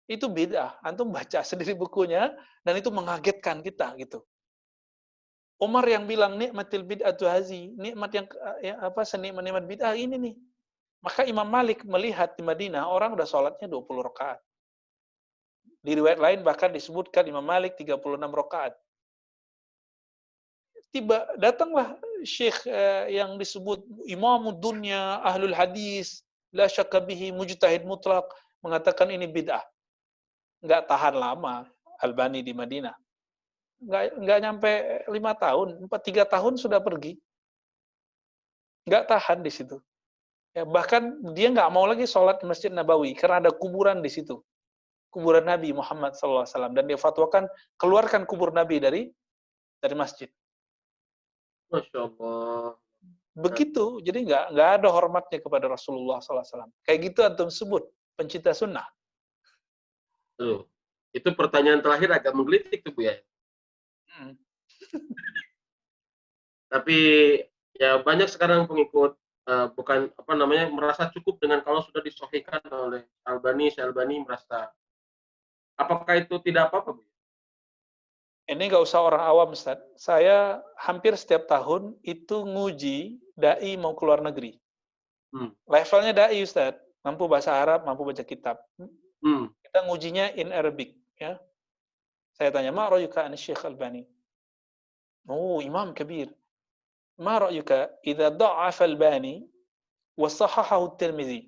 Itu bid'ah. Antum baca sendiri bukunya, dan itu mengagetkan kita gitu. Umar yang bilang nikmatil bid'atu hazi, nikmat yang apa senikmat-nikmat bid'ah ini nih. Maka Imam Malik melihat di Madinah orang udah sholatnya 20 rakaat. Di riwayat lain bahkan disebutkan Imam Malik 36 rakaat. Datanglah syekh yang disebut Imamud Dunya, Ahlul Hadis, la syakka bihi, mujtahid mutlak, mengatakan ini bid'ah. Nggak tahan lama Albani di Madinah. Nggak nyampe 5 tahun, 3 tahun sudah pergi. Nggak tahan di situ. Ya, bahkan dia nggak mau lagi sholat di Masjid Nabawi karena ada kuburan di situ, kuburan Nabi Muhammad SAW, dan dia fatwakan keluarkan kubur Nabi dari masjid. Masya Allah. Begitu, jadi nggak ada hormatnya kepada Rasulullah SAW. Kayak gitu antum sebut pencinta sunnah. Tuh. Itu pertanyaan terakhir agak menggelitik tuh Bu ya. Hmm. Tapi ya banyak sekarang pengikut bukan apa namanya merasa cukup dengan kalau sudah disahihkan oleh Albani, si Albani merasa apakah itu tidak apa-apa Bu? Ini nggak usah orang awam, Ustaz. Saya hampir setiap tahun itu nguji dai mau keluar negeri. Hmm. Levelnya dai, Ustaz. Mampu bahasa Arab, mampu baca kitab. Hmm. Kita ngujinya in Arabic. Ya. Saya tanya, ma ra'yuka an Syekh Albani? Oh, imam kabir. Ma ra'yuka idza da'afa Albani wa sahahahu Tirmizi?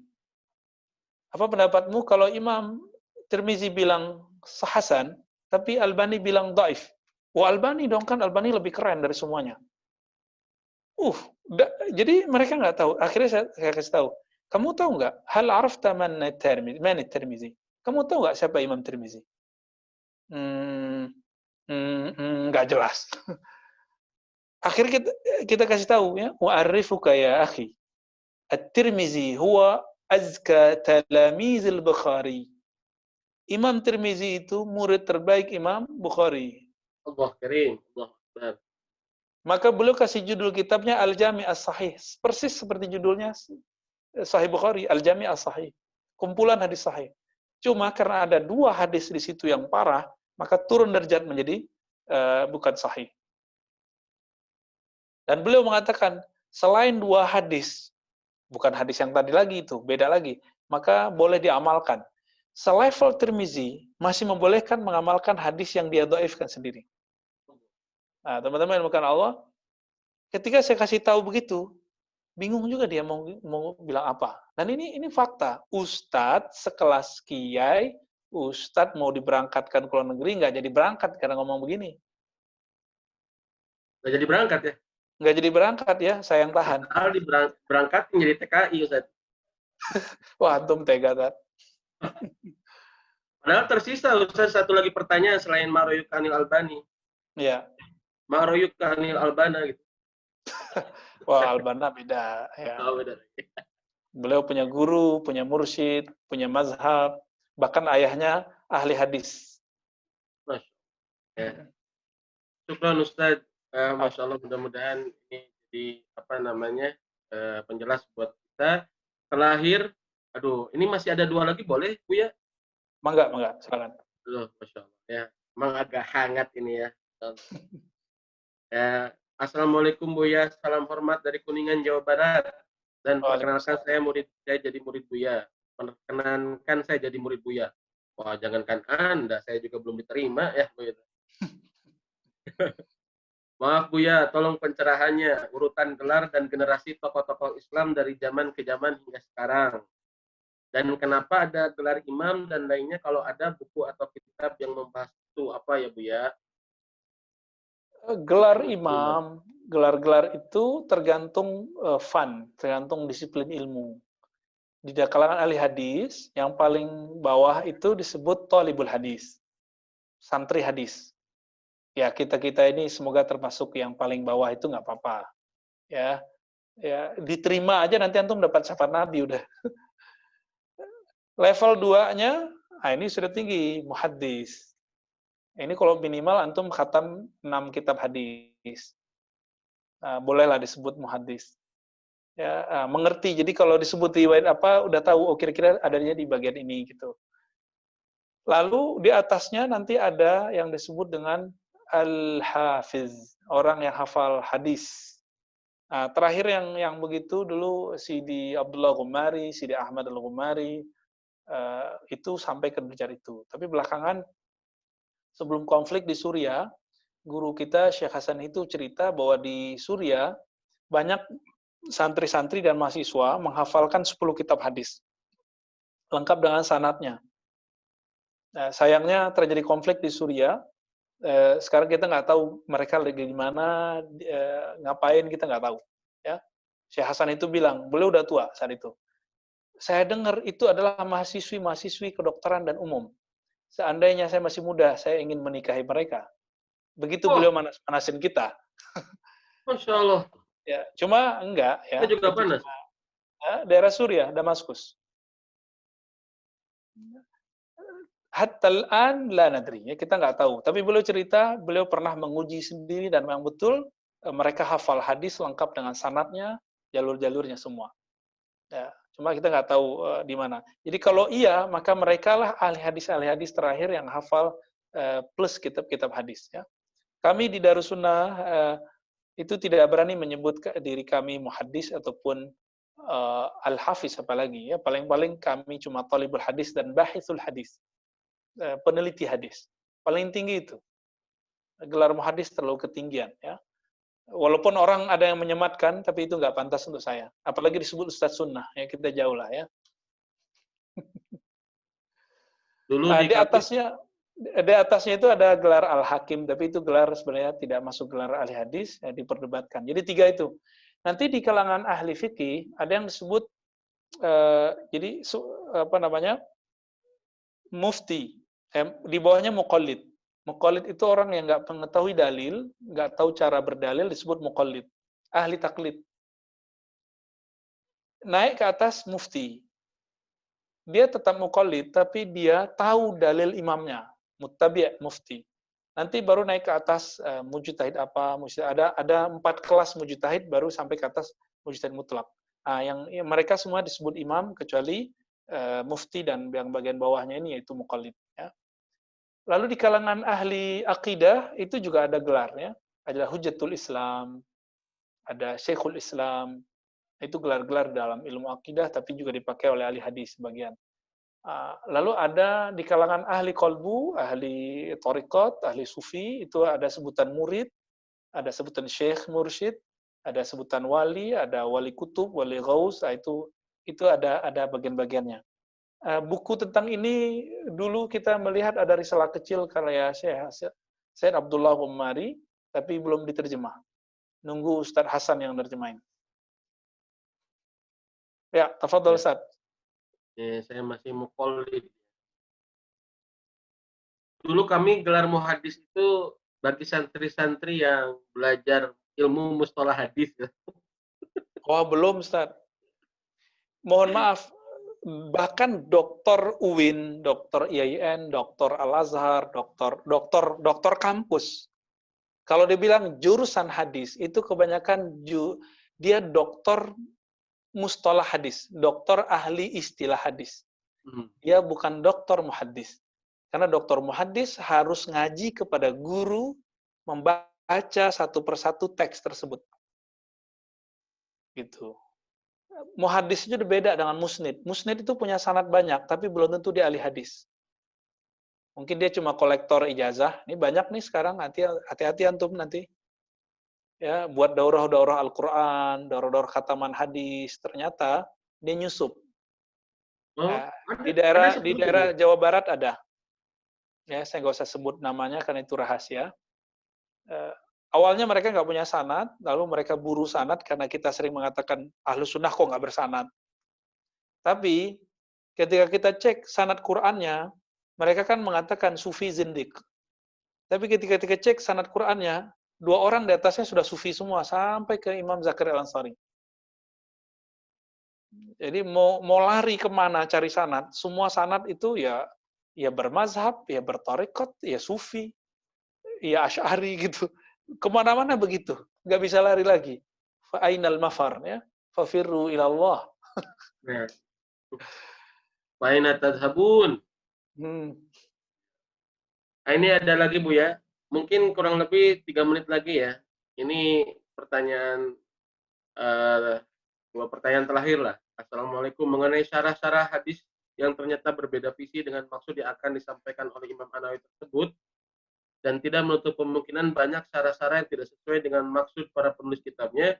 Apa pendapatmu kalau Imam Tirmizi bilang hasan, tapi Albani bilang dhaif? Wah, Albani dong, kan Albani lebih keren dari semuanya. Jadi mereka nggak tahu. Akhirnya saya kasih tahu. Kamu tahu nggak? Hal arafta man Tirmizi? Kamu tahu nggak siapa Imam Tirmizi? Nggak jelas. Akhirnya kita kasih tahu ya. Wa'arifuka ya akhi. At-Tirmizi huwa azka talamiz al-Bukhari. Imam Tirmizi itu murid terbaik Imam Bukhari. Allah karim, Allah Akbar. Maka beliau kasih judul kitabnya Al-Jami' As-Sahih. Persis seperti judulnya Sahih Bukhari, Al-Jami' As-Sahih. Kumpulan hadis sahih. Cuma karena ada 2 hadis di situ yang parah, maka turun derajat menjadi bukan sahih. Dan beliau mengatakan, selain 2 hadis, bukan hadis yang tadi lagi itu, beda lagi, maka boleh diamalkan. Selevel Tirmizi masih membolehkan mengamalkan hadis yang dia dhaifkan sendiri. Nah, teman-teman yang bukan Allah, ketika saya kasih tahu begitu, bingung juga dia mau bilang apa. Dan ini fakta. Ustadz sekelas kiai, ustadz mau diberangkatkan ke luar negeri, nggak jadi berangkat karena ngomong begini. Nggak jadi berangkat ya? Nggak jadi berangkat ya, saya yang tahan. Padahal berangkat menjadi TKI Ustaz. Wah, antum tega, Tat. Padahal tersisa Ustaz satu lagi pertanyaan selain Maroyuk Anil Albani. Ya. Maroyuk Anil Albana gitu. Wah, Albana beda. Ya. Oh, beda. Beliau punya guru, punya mursyid, punya mazhab, bahkan ayahnya ahli hadis. Masya Allah. Ya. Syukran Ustaz. Masya Allah, mudah-mudahan ini jadi apa namanya penjelas buat kita. Terakhir, aduh, ini masih ada 2 lagi boleh Bu ya? Mangga, silakan. Loh, Masya Allah. Ya, emang agak hangat ini ya. Ya, Assalamualaikum Buya, salam hormat dari Kuningan, Jawa Barat. Dan perkenalkan Waalaikumsalam. saya jadi murid Buya. Perkenankan saya jadi murid Buya. Wah, jangankan Anda, saya juga belum diterima ya. Buya. Maaf Buya, tolong pencerahannya, urutan gelar dan generasi tokoh-tokoh Islam dari zaman ke zaman hingga sekarang. Dan kenapa ada gelar imam dan lainnya kalau ada buku atau kitab yang membahas itu apa ya Buya? Gelar Imam. imam, gelar-gelar itu tergantung tergantung disiplin ilmu. Di kalangan ahli hadis, yang paling bawah itu disebut thalibul hadis, santri hadis. Ya, kita-kita ini semoga termasuk yang paling bawah itu nggak apa-apa. Ya, ya diterima aja nanti antum dapat syafaat Nabi udah. Level 2-nya, nah ini sudah tinggi, muhaddis. Ini kalau minimal antum khatam 6 kitab hadis. Bolehlah disebut muhaddis. Ya, mengerti. Jadi kalau disebut riwayat apa, udah tahu, oh kira-kira adanya di bagian ini gitu. Lalu di atasnya nanti ada yang disebut dengan al-hafiz, orang yang hafal hadis. Nah, terakhir yang begitu dulu Sidi Abdullah Ghumari, Sidi Ahmad Al-Ghumari, itu sampai ke derajat itu. Tapi belakangan sebelum konflik di Suriah, guru kita Syekh Hasan itu cerita bahwa di Suriah banyak santri-santri dan mahasiswa menghafalkan 10 kitab hadis, lengkap dengan sanadnya. Nah, sayangnya terjadi konflik di Suriah, sekarang kita nggak tahu mereka lagi di mana, ngapain kita nggak tahu. Ya, Syekh Hasan itu bilang, beliau udah tua saat itu. Saya dengar itu adalah mahasiswi-mahasiswi kedokteran dan umum. Seandainya saya masih muda, saya ingin menikahi mereka. Begitu Oh, beliau manasin kita. Masya Allah. Ya, cuma enggak Kita ya, juga itu panas. cuma daerah Suriah, Damaskus. Hatta al-an la nadri, ya, kita nggak tahu. Tapi beliau cerita, beliau pernah menguji sendiri dan memang betul mereka hafal hadis lengkap dengan sanadnya, jalur-jalurnya semua. Ya, cuma kita nggak tahu di mana. Jadi kalau iya, maka mereka lah ahli hadis terakhir yang hafal plus kitab-kitab hadis. Ya. Kami di Darussunnah itu tidak berani menyebut diri kami muhaddis ataupun al-hafiz apalagi. Ya. Paling-paling kami cuma talibul hadis dan bahithul hadis. Peneliti hadis. Paling tinggi itu. Gelar muhaddis terlalu ketinggian. Ya. Walaupun orang ada yang menyematkan, tapi itu nggak pantas untuk saya. Apalagi disebut Ustadz Sunnah. Ya, kita jauh lah ya. Dulu Nah, di kami, di atasnya itu ada gelar al-hakim, tapi itu gelar sebenarnya tidak masuk gelar ahli hadis, ya, diperdebatkan. Jadi 3 itu. Nanti di kalangan ahli fikih ada yang disebut jadi apa namanya? Mufti. Di bawahnya muqallid. Muqallid itu orang yang nggak mengetahui dalil, nggak tahu cara berdalil, disebut muqallid. Ahli taklid. Naik ke atas mufti. Dia tetap muqallid, tapi dia tahu dalil imamnya. Muttabi' mufti. Nanti baru naik ke atas mujtahid apa, ada 4 kelas mujtahid baru sampai ke atas mujtahid mutlak. Nah, yang mereka semua disebut imam kecuali mufti dan yang bagian bawahnya ini yaitu muqallid. Ya. Lalu di kalangan ahli akidah itu juga ada gelarnya, ada Hujjatul Islam, ada Syekhul Islam. Itu gelar-gelar dalam ilmu akidah tapi juga dipakai oleh ahli hadis sebagian. Lalu ada di kalangan ahli kolbu, ahli thariqat, ahli sufi, itu ada sebutan murid, ada sebutan syekh mursyid, ada sebutan wali, ada wali kutub, wali ghaus, itu ada bagian-bagiannya. Buku tentang ini dulu kita melihat ada risalah kecil karya Syekh Abdullah Ghumari, tapi belum diterjemah. Nunggu Ustadz Hasan yang nerjemahin. Ya, tafadhol ya, Ustadz. saya masih muqallid. Dulu kami gelar muhadis itu bagi santri-santri yang belajar ilmu mustalah hadis. Ya. Wah, belum Ustadz. Mohon maaf, bahkan dokter UIN, dokter IAIN, dokter Al-Azhar, dokter kampus. Kalau dibilang jurusan hadis, itu kebanyakan dia dokter mustalah hadis, dokter ahli istilah hadis. Dia bukan dokter muhaddis. Karena dokter muhaddis harus ngaji kepada guru, membaca satu persatu teks tersebut. Gitu. Muhaddis itu beda dengan musnid. Musnid itu punya sanad banyak, tapi belum tentu dia ahli hadis. Mungkin dia cuma kolektor ijazah. Ini banyak nih sekarang, hati-hati antum nanti. Ya, buat daurah-daurah Al-Quran, daurah-daurah khataman hadis, ternyata dia nyusup. Oh, Di ada daerah seperti itu. Jawa Barat ada. Ya, saya nggak usah sebut namanya karena itu rahasia. Awalnya mereka nggak punya sanad, lalu mereka buru sanad karena kita sering mengatakan Ahlus Sunnah kok nggak bersanad. Tapi ketika kita cek sanad Qur'annya, mereka kan mengatakan sufi zindik. Tapi ketika kita cek sanad Qur'annya, 2 orang di atasnya sudah sufi semua sampai ke Imam Zakaria Al-Ansari. Jadi mau lari kemana cari sanad, semua sanad itu ya bermazhab, ya bertarekat, ya sufi, ya asy'ari gitu. Kemana-mana begitu, nggak bisa lari lagi. Fa ainal mafar, ya, fafirru ilallah. Nah, Aina tadhhabun. Hmm. Nah, ini ada lagi Bu ya. Mungkin kurang lebih 3 menit lagi ya. Ini pertanyaan 2 pertanyaan terakhir lah. Assalamualaikum, mengenai syarah-syarah hadis yang ternyata berbeda visi dengan maksud yang akan disampaikan oleh Imam An-Nawawi tersebut dan tidak menutup kemungkinan banyak syarah-syarah yang tidak sesuai dengan maksud para penulis kitabnya.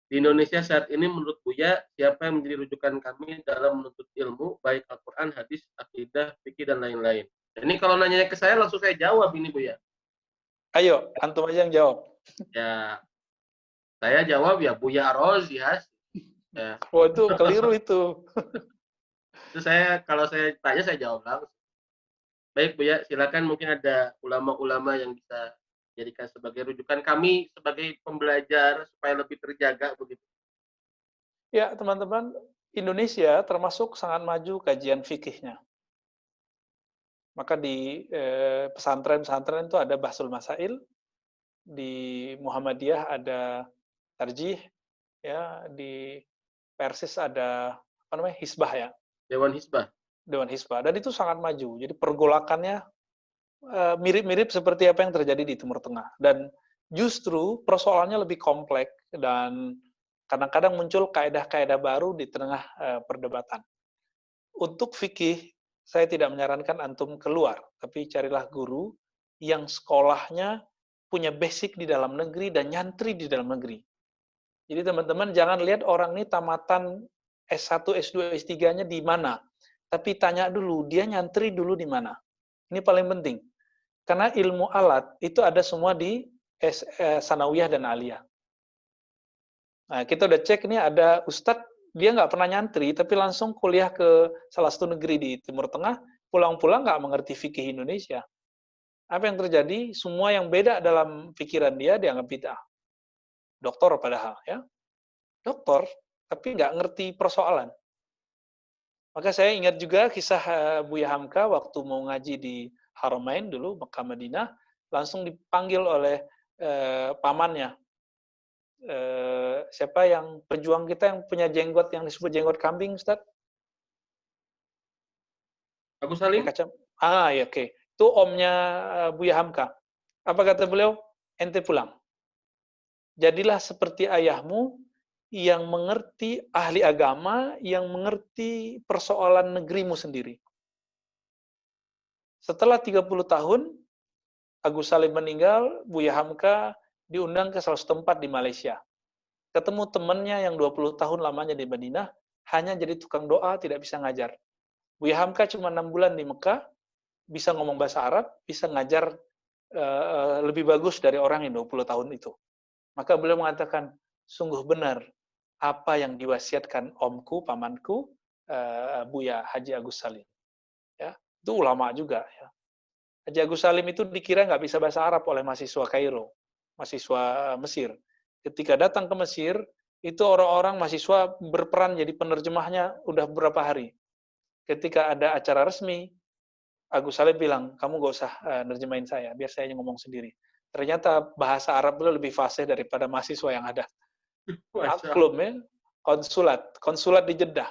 Di Indonesia saat ini menurut Buya, siapa yang menjadi rujukan kami dalam menuntut ilmu, baik Al-Quran, hadis, akidah, fikih, dan lain-lain. Ini kalau nanya ke saya, langsung saya jawab ini Buya. Ayo, antum aja yang jawab. Ya, saya jawab ya Buya Ar-Razi ya. Oh, itu keliru itu. Itu kalau saya tanya saya jawab langsung. Baik Buya, silakan mungkin ada ulama-ulama yang bisa jadikan sebagai rujukan kami sebagai pembelajar supaya lebih terjaga begitu. Ya, teman-teman, Indonesia termasuk sangat maju kajian fikihnya. Maka di pesantren-pesantren itu ada Bahsul Masail, di Muhammadiyah ada Tarjih, ya, di Persis ada apa namanya? Hisbah ya, Dewan Hizbah. Dewan Hisbah. Dan itu sangat maju. Jadi pergolakannya mirip-mirip seperti apa yang terjadi di Timur Tengah. Dan justru persoalannya lebih kompleks dan kadang-kadang muncul kaedah-kaedah baru di tengah perdebatan. Untuk fikih, saya tidak menyarankan antum keluar, tapi carilah guru yang sekolahnya punya basic di dalam negeri dan nyantri di dalam negeri. Jadi teman-teman jangan lihat orang ini tamatan S1, S2, S3-nya di mana. Tapi tanya dulu, dia nyantri dulu di mana. Ini paling penting. Karena ilmu alat itu ada semua di Sanawiyah dan Aliyah. Nah, kita udah cek nih ada Ustadz, dia nggak pernah nyantri, tapi langsung kuliah ke salah satu negeri di Timur Tengah, pulang-pulang nggak mengerti fikih Indonesia. Apa yang terjadi? Semua yang beda dalam pikiran dia dianggap bid'ah. Doktor padahal, ya. Doktor, tapi nggak ngerti persoalan. Maka saya ingat juga kisah Buya Hamka waktu mau ngaji di Haramain dulu, Mekah Madinah, langsung dipanggil oleh pamannya. Siapa yang pejuang kita yang punya jenggot yang disebut jenggot kambing, Ustaz? Agus Salim? Ya, oke. Itu omnya Buya Hamka. Apa kata beliau? Ente pulang. Jadilah seperti ayahmu yang mengerti ahli agama, yang mengerti persoalan negerimu sendiri. Setelah 30 tahun, Agus Salim meninggal, Buya Hamka diundang ke salah satu tempat di Malaysia. Ketemu temannya yang 20 tahun lamanya di Madinah, hanya jadi tukang doa, tidak bisa ngajar. Buya Hamka cuma 6 bulan di Mekah, bisa ngomong bahasa Arab, bisa ngajar lebih bagus dari orang yang 20 tahun itu. Maka beliau mengatakan, sungguh benar apa yang diwasiatkan omku, pamanku, Buya Haji Agus Salim. Ya, itu ulama juga. Ya. Haji Agus Salim itu dikira nggak bisa bahasa Arab oleh mahasiswa Kairo, mahasiswa Mesir. Ketika datang ke Mesir, itu orang-orang mahasiswa berperan jadi penerjemahnya udah beberapa hari. Ketika ada acara resmi, Agus Salim bilang, kamu gak usah nerjemahin saya, biar saya ngomong sendiri. Ternyata bahasa Arab beliau lebih fasih daripada mahasiswa yang ada. Maklum ya, konsulat di Jeddah.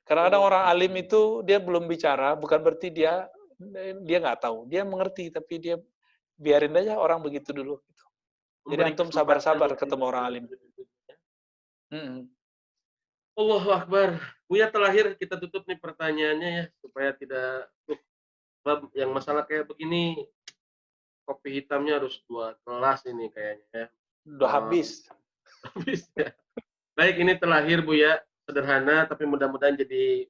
Karena ada orang alim itu dia belum bicara, bukan berarti dia dia nggak tahu. Dia mengerti, tapi dia biarin aja orang begitu dulu. Gitu. Jadi Memberi antum kesempatan sabar-sabar untuk ketemu orang alim. Mm-mm. Allahu Akbar. Buya terakhir kita tutup nih pertanyaannya ya supaya tidak yang masalah kayak begini kopi hitamnya harus 2 gelas ini kayaknya ya. Udah habis. Habis ya. Baik, ini terakhir Buya, sederhana tapi mudah-mudahan jadi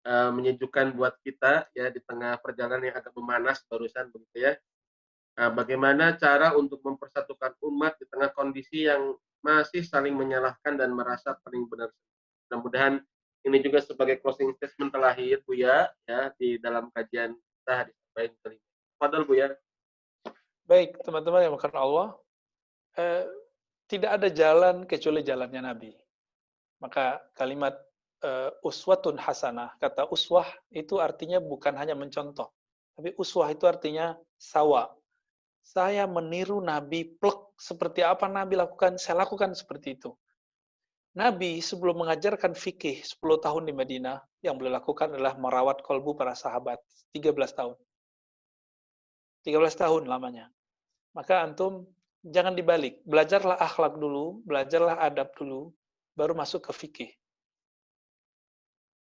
menyejukkan buat kita ya di tengah perjalanan yang agak memanas barusan begitu ya. Bagaimana cara untuk mempersatukan umat di tengah kondisi yang masih saling menyalahkan dan merasa paling benar. Mudah-mudahan ini juga sebagai closing statement terakhir Buya ya di dalam kajian kita hadis baik kelima. Fadal Buya. Baik, teman-teman yang makan Allah, tidak ada jalan kecuali jalannya Nabi. Maka kalimat uswatun hasanah, kata uswah itu artinya bukan hanya mencontoh, tapi uswah itu artinya sawa. Saya meniru Nabi, plek, seperti apa Nabi lakukan, saya lakukan seperti itu. Nabi sebelum mengajarkan fikih 10 tahun di Madinah, yang beliau lakukan adalah merawat kolbu para sahabat, 13 tahun. 13 tahun lamanya. Maka antum jangan dibalik, belajarlah akhlak dulu, belajarlah adab dulu, baru masuk ke fikih.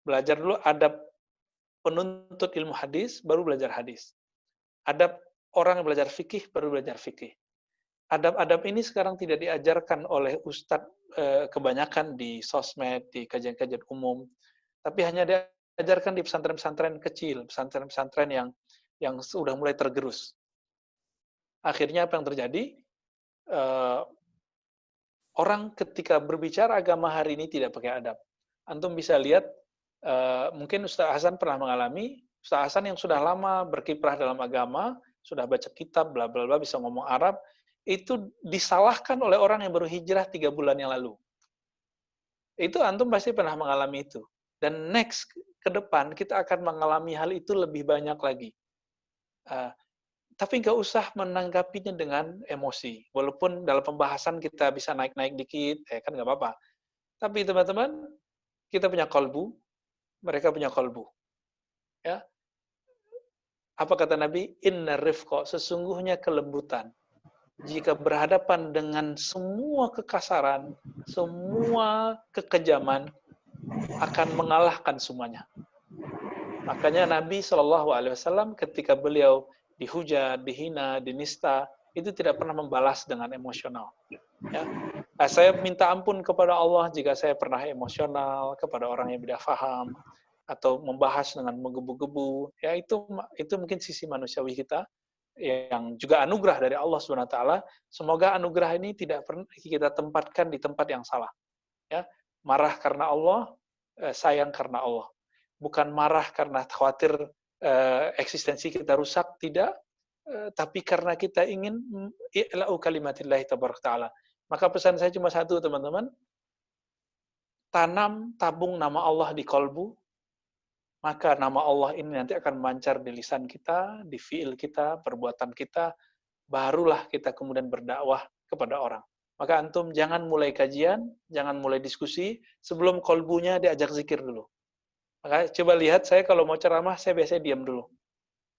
Belajar dulu adab penuntut ilmu hadis, baru belajar hadis. Adab orang yang belajar fikih, baru belajar fikih. Adab-adab ini sekarang tidak diajarkan oleh ustadz kebanyakan di sosmed, di kajian-kajian umum, tapi hanya diajarkan di pesantren-pesantren kecil, pesantren-pesantren yang sudah mulai tergerus. Akhirnya apa yang terjadi? Orang ketika berbicara agama hari ini tidak pakai adab. Antum bisa lihat, mungkin Ustaz Hasan pernah mengalami, Ustaz Hasan yang sudah lama berkiprah dalam agama, sudah baca kitab, bla bla bla, bisa ngomong Arab, itu disalahkan oleh orang yang baru hijrah 3 bulan yang lalu. Itu antum pasti pernah mengalami itu. Dan next ke depan kita akan mengalami hal itu lebih banyak lagi. Tapi nggak usah menanggapinya dengan emosi. Walaupun dalam pembahasan kita bisa naik-naik dikit, kan nggak apa-apa. Tapi teman-teman, kita punya kolbu, mereka punya kolbu. Ya, apa kata Nabi? Inna rifqa, sesungguhnya kelembutan. Jika berhadapan dengan semua kekasaran, semua kekejaman, akan mengalahkan semuanya. Makanya Nabi SAW ketika beliau dihujat, dihina, dinista, itu tidak pernah membalas dengan emosional. Ya. Saya minta ampun kepada Allah jika saya pernah emosional kepada orang yang tidak paham atau membahas dengan menggebu-gebu. Ya itu mungkin sisi manusiawi kita yang juga anugerah dari Allah SWT. Semoga anugerah ini tidak pernah kita tempatkan di tempat yang salah. Ya, marah karena Allah, sayang karena Allah. Bukan marah karena khawatir eksistensi kita rusak, tidak. Tapi karena kita ingin i'la'u kalimatillahi tabaraka ta'ala. Maka pesan saya cuma satu, teman-teman. Tanam, tabung nama Allah di kolbu, maka nama Allah ini nanti akan memancar di lisan kita, di fi'il kita, perbuatan kita, barulah kita kemudian berdakwah kepada orang. Maka antum jangan mulai kajian, jangan mulai diskusi, sebelum kolbunya diajak zikir dulu. Maka coba lihat, saya kalau mau ceramah, saya biasanya diam dulu.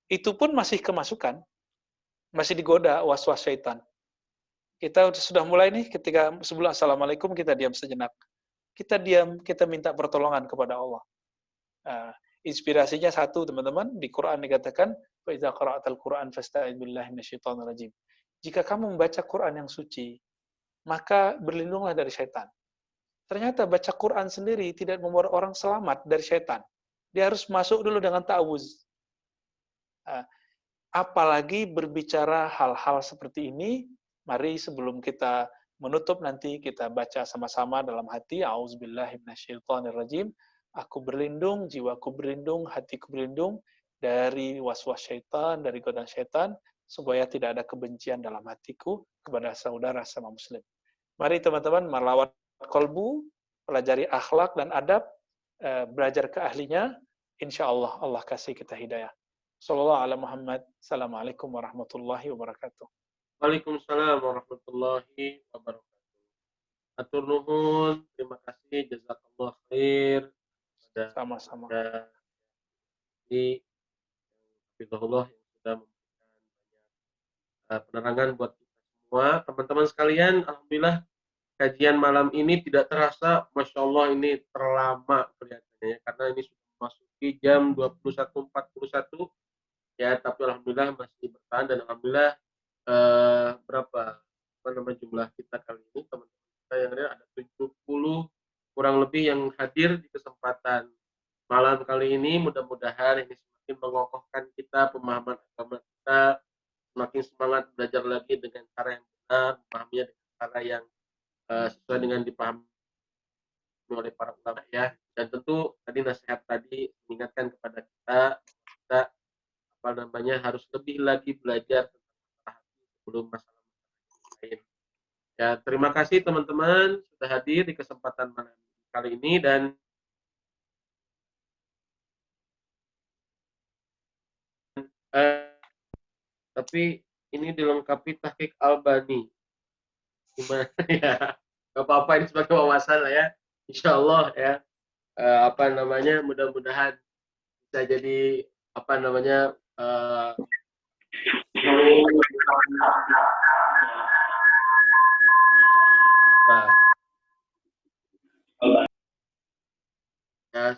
Itu pun masih kemasukan, masih digoda was-was syaitan. Kita sudah mulai nih, ketika sebelum Assalamualaikum, kita diam sejenak. Kita diam, kita minta pertolongan kepada Allah. Inspirasinya satu, teman-teman, di Quran dikatakan, فَإِذَا قَرَأْتَ الْقُرْآنَ فَاسْتَعِذْ بِاللَّهِ مِنَ الشَّيْطَانِ الرَّجِيمِ. Jika kamu membaca Quran yang suci, maka berlindunglah dari syaitan. Ternyata baca Quran sendiri tidak membuat orang selamat dari syaitan. Dia harus masuk dulu dengan ta'awuz. Apalagi berbicara hal-hal seperti ini, mari sebelum kita menutup nanti kita baca sama-sama dalam hati, A'udzubillahi minasyaitonirrajim. Aku berlindung, jiwaku berlindung, hatiku berlindung dari was-was syaitan, dari godaan syaitan, supaya tidak ada kebencian dalam hatiku kepada saudara sama muslim. Mari teman-teman melawat kolbu, pelajari akhlak dan adab, belajar ke ahlinya, insya Allah Allah kasih kita hidayah. Sallallahu ala Muhammad. Assalamualaikum warahmatullahi wabarakatuh. Waalaikumsalam warahmatullahi wabarakatuh. Atur nuhun, terima kasih, jazakallah khair. Sama-sama. Di hafizahullah yang sudah memberikan banyak penerangan buat kita semua. Teman-teman sekalian, alhamdulillah kajian malam ini tidak terasa, Masya Allah ini terlama kelihatannya ya, karena ini sudah memasuki jam 21.41 ya, tapi alhamdulillah masih bertahan dan alhamdulillah berapa jumlah kita kali ini, teman-teman kita yang ada 70 kurang lebih yang hadir di kesempatan malam kali ini. Mudah-mudahan ini semakin mengokohkan kita, pemahaman agama kita, semakin semangat belajar lagi dengan cara yang benar, memahaminya dengan cara yang sesuai dengan dipahami oleh para ulama ya. Dan tentu tadi nasihat tadi mengingatkan kepada kita harus lebih lagi belajar tentang masalah hati sebelum masalah lain. Ya, terima kasih teman-teman sudah hadir di kesempatan malam kali ini, dan tapi ini dilengkapi tahqiq Albani. Gimana ya? Gak apa-apa, ini sebagai wawasan lah ya. Insya Allah ya. Mudah-mudahan bisa jadi ya,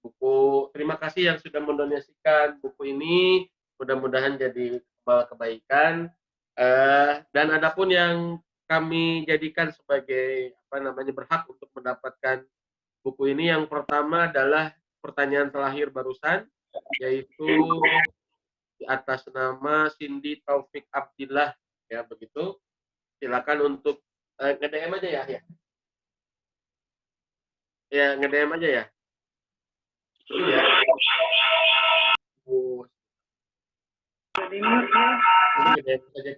buku. Terima kasih yang sudah mendonasikan buku ini. Mudah-mudahan jadi kebaikan. Dan adapun yang kami jadikan sebagai berhak untuk mendapatkan buku ini, yang pertama adalah pertanyaan terakhir barusan, yaitu di atas nama Cindy Taufik Abdillah ya, begitu. Silakan untuk nge-DM aja ya. Ya, nge-DM aja ya. Ya. Nge-DM saja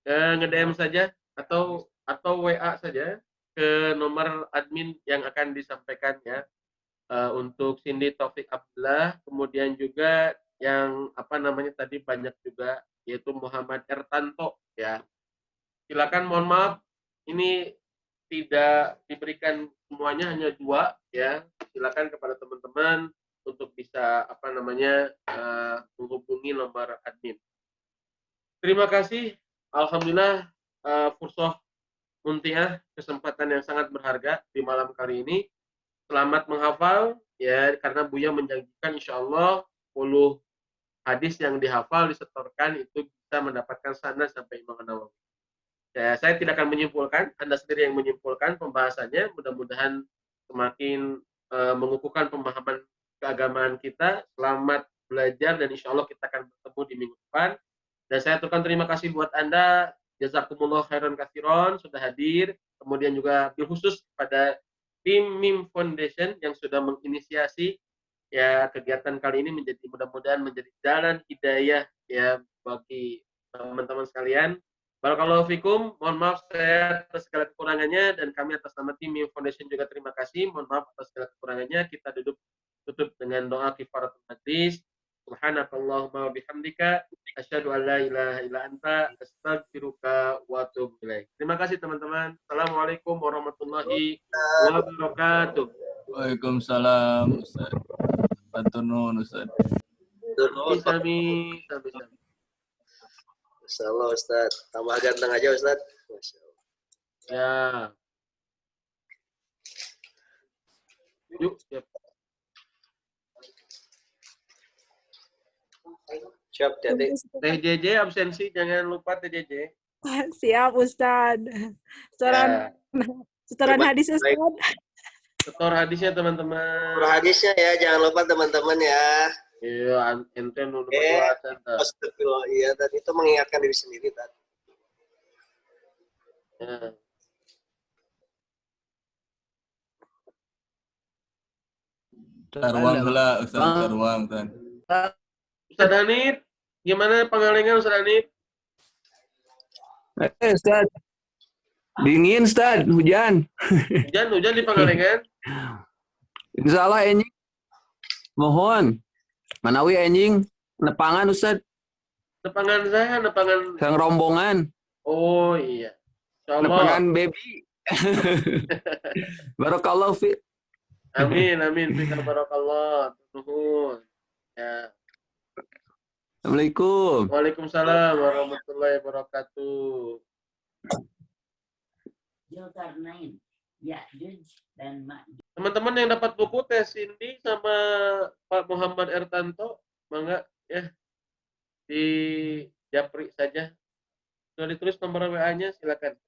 nge-DM saja atau WA saja ke nomor admin yang akan disampaikan ya. Untuk Cindy Taufik Abdullah, kemudian juga yang tadi banyak juga, yaitu Muhammad Ertanto ya. Silakan, mohon maaf ini tidak diberikan semuanya, hanya 2 ya. Silakan kepada teman-teman untuk bisa menghubungi nomor admin. Terima kasih. Alhamdulillah fursah muntiah, kesempatan yang sangat berharga di malam kali ini. Selamat menghafal ya, karena Buya menjanjikan insya Allah 10 hadis yang dihafal disetorkan itu bisa mendapatkan sana sampai Imam Nawawi. Ya, saya tidak akan menyimpulkan, Anda sendiri yang menyimpulkan pembahasannya. Mudah-mudahan semakin mengukuhkan pemahaman keagamaan kita. Selamat belajar dan insya Allah kita akan bertemu di minggu depan. Dan saya aturkan terima kasih buat Anda. Jazakumullah khairan katsiran sudah hadir. Kemudian juga bil khusus pada tim MIM Foundation yang sudah menginisiasi ya kegiatan kali ini, mudah-mudahan menjadi jalan hidayah ya bagi teman-teman sekalian. Barakallahu fikum. Mohon maaf saya atas segala kekurangannya, dan kami atas nama tim MIM Foundation juga terima kasih. Mohon maaf atas segala kekurangannya. Kita tutup dengan doa kifaratul majlis. Subhanakallahumma bihamdika asyhadu an la ilaha illa anta astaghfiruka wa atubu ilaik. Terima kasih teman-teman. Assalamualaikum warahmatullahi wabarakatuh. Waalaikumsalam Ustaz. Pantunun Ustaz. Sami. Masya Allah Ustaz. Tambah ganteng aja Ustaz. Masya Allah. Ya. Yuk, siap. Siap, Teh. TJJ absensi, jangan lupa TJJ. Siap Ustaz. Setoran hadis Ustaz. Setor hadisnya teman-teman. Setor hadisnya ya, jangan lupa teman-teman ya. Iya, ente udah berdoa. Astagfirullah, iya tadi itu mengingatkan diri sendiri tadi. Ya. Ruang heula Ustaz, ruang kan. Ustaz Hanif, gimana Pangalengan Ustaz Hanif? Ustaz. Dingin Ustaz, hujan. Hujan di Pangalengan? Insya Allah enjing. Mohon. Manawi enjing nepangan Ustaz. Nepangan saya, nepangan Sang rombongan. Oh iya. Insyaallah. Nepangan baby. Barakallahu fi. Amin. Fika barakallah. Nuhun. Ya. Assalamualaikum. Waalaikumsalam warahmatullahi wabarakatuh. Zulkarnain, Ya'juj dan Ma'juj. Teman-teman yang dapat buku Teh Cindy sama Pak Muhammad Ertanto, mangga ya di japri saja. Sudah ditulis nomor WA-nya, silakan.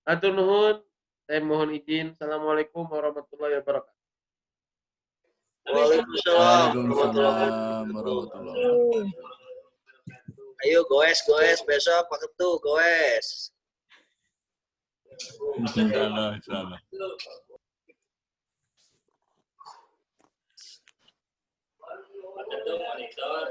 Atur nuhun, saya mohon izin. Assalamualaikum warahmatullahi wabarakatuh. Waalaikumsalam. Waalaikumsalam warahmatullahi wabarakatuh. Ayo goes besok Pak Ketu goes. Insyaallah, insyaallah. Monitor.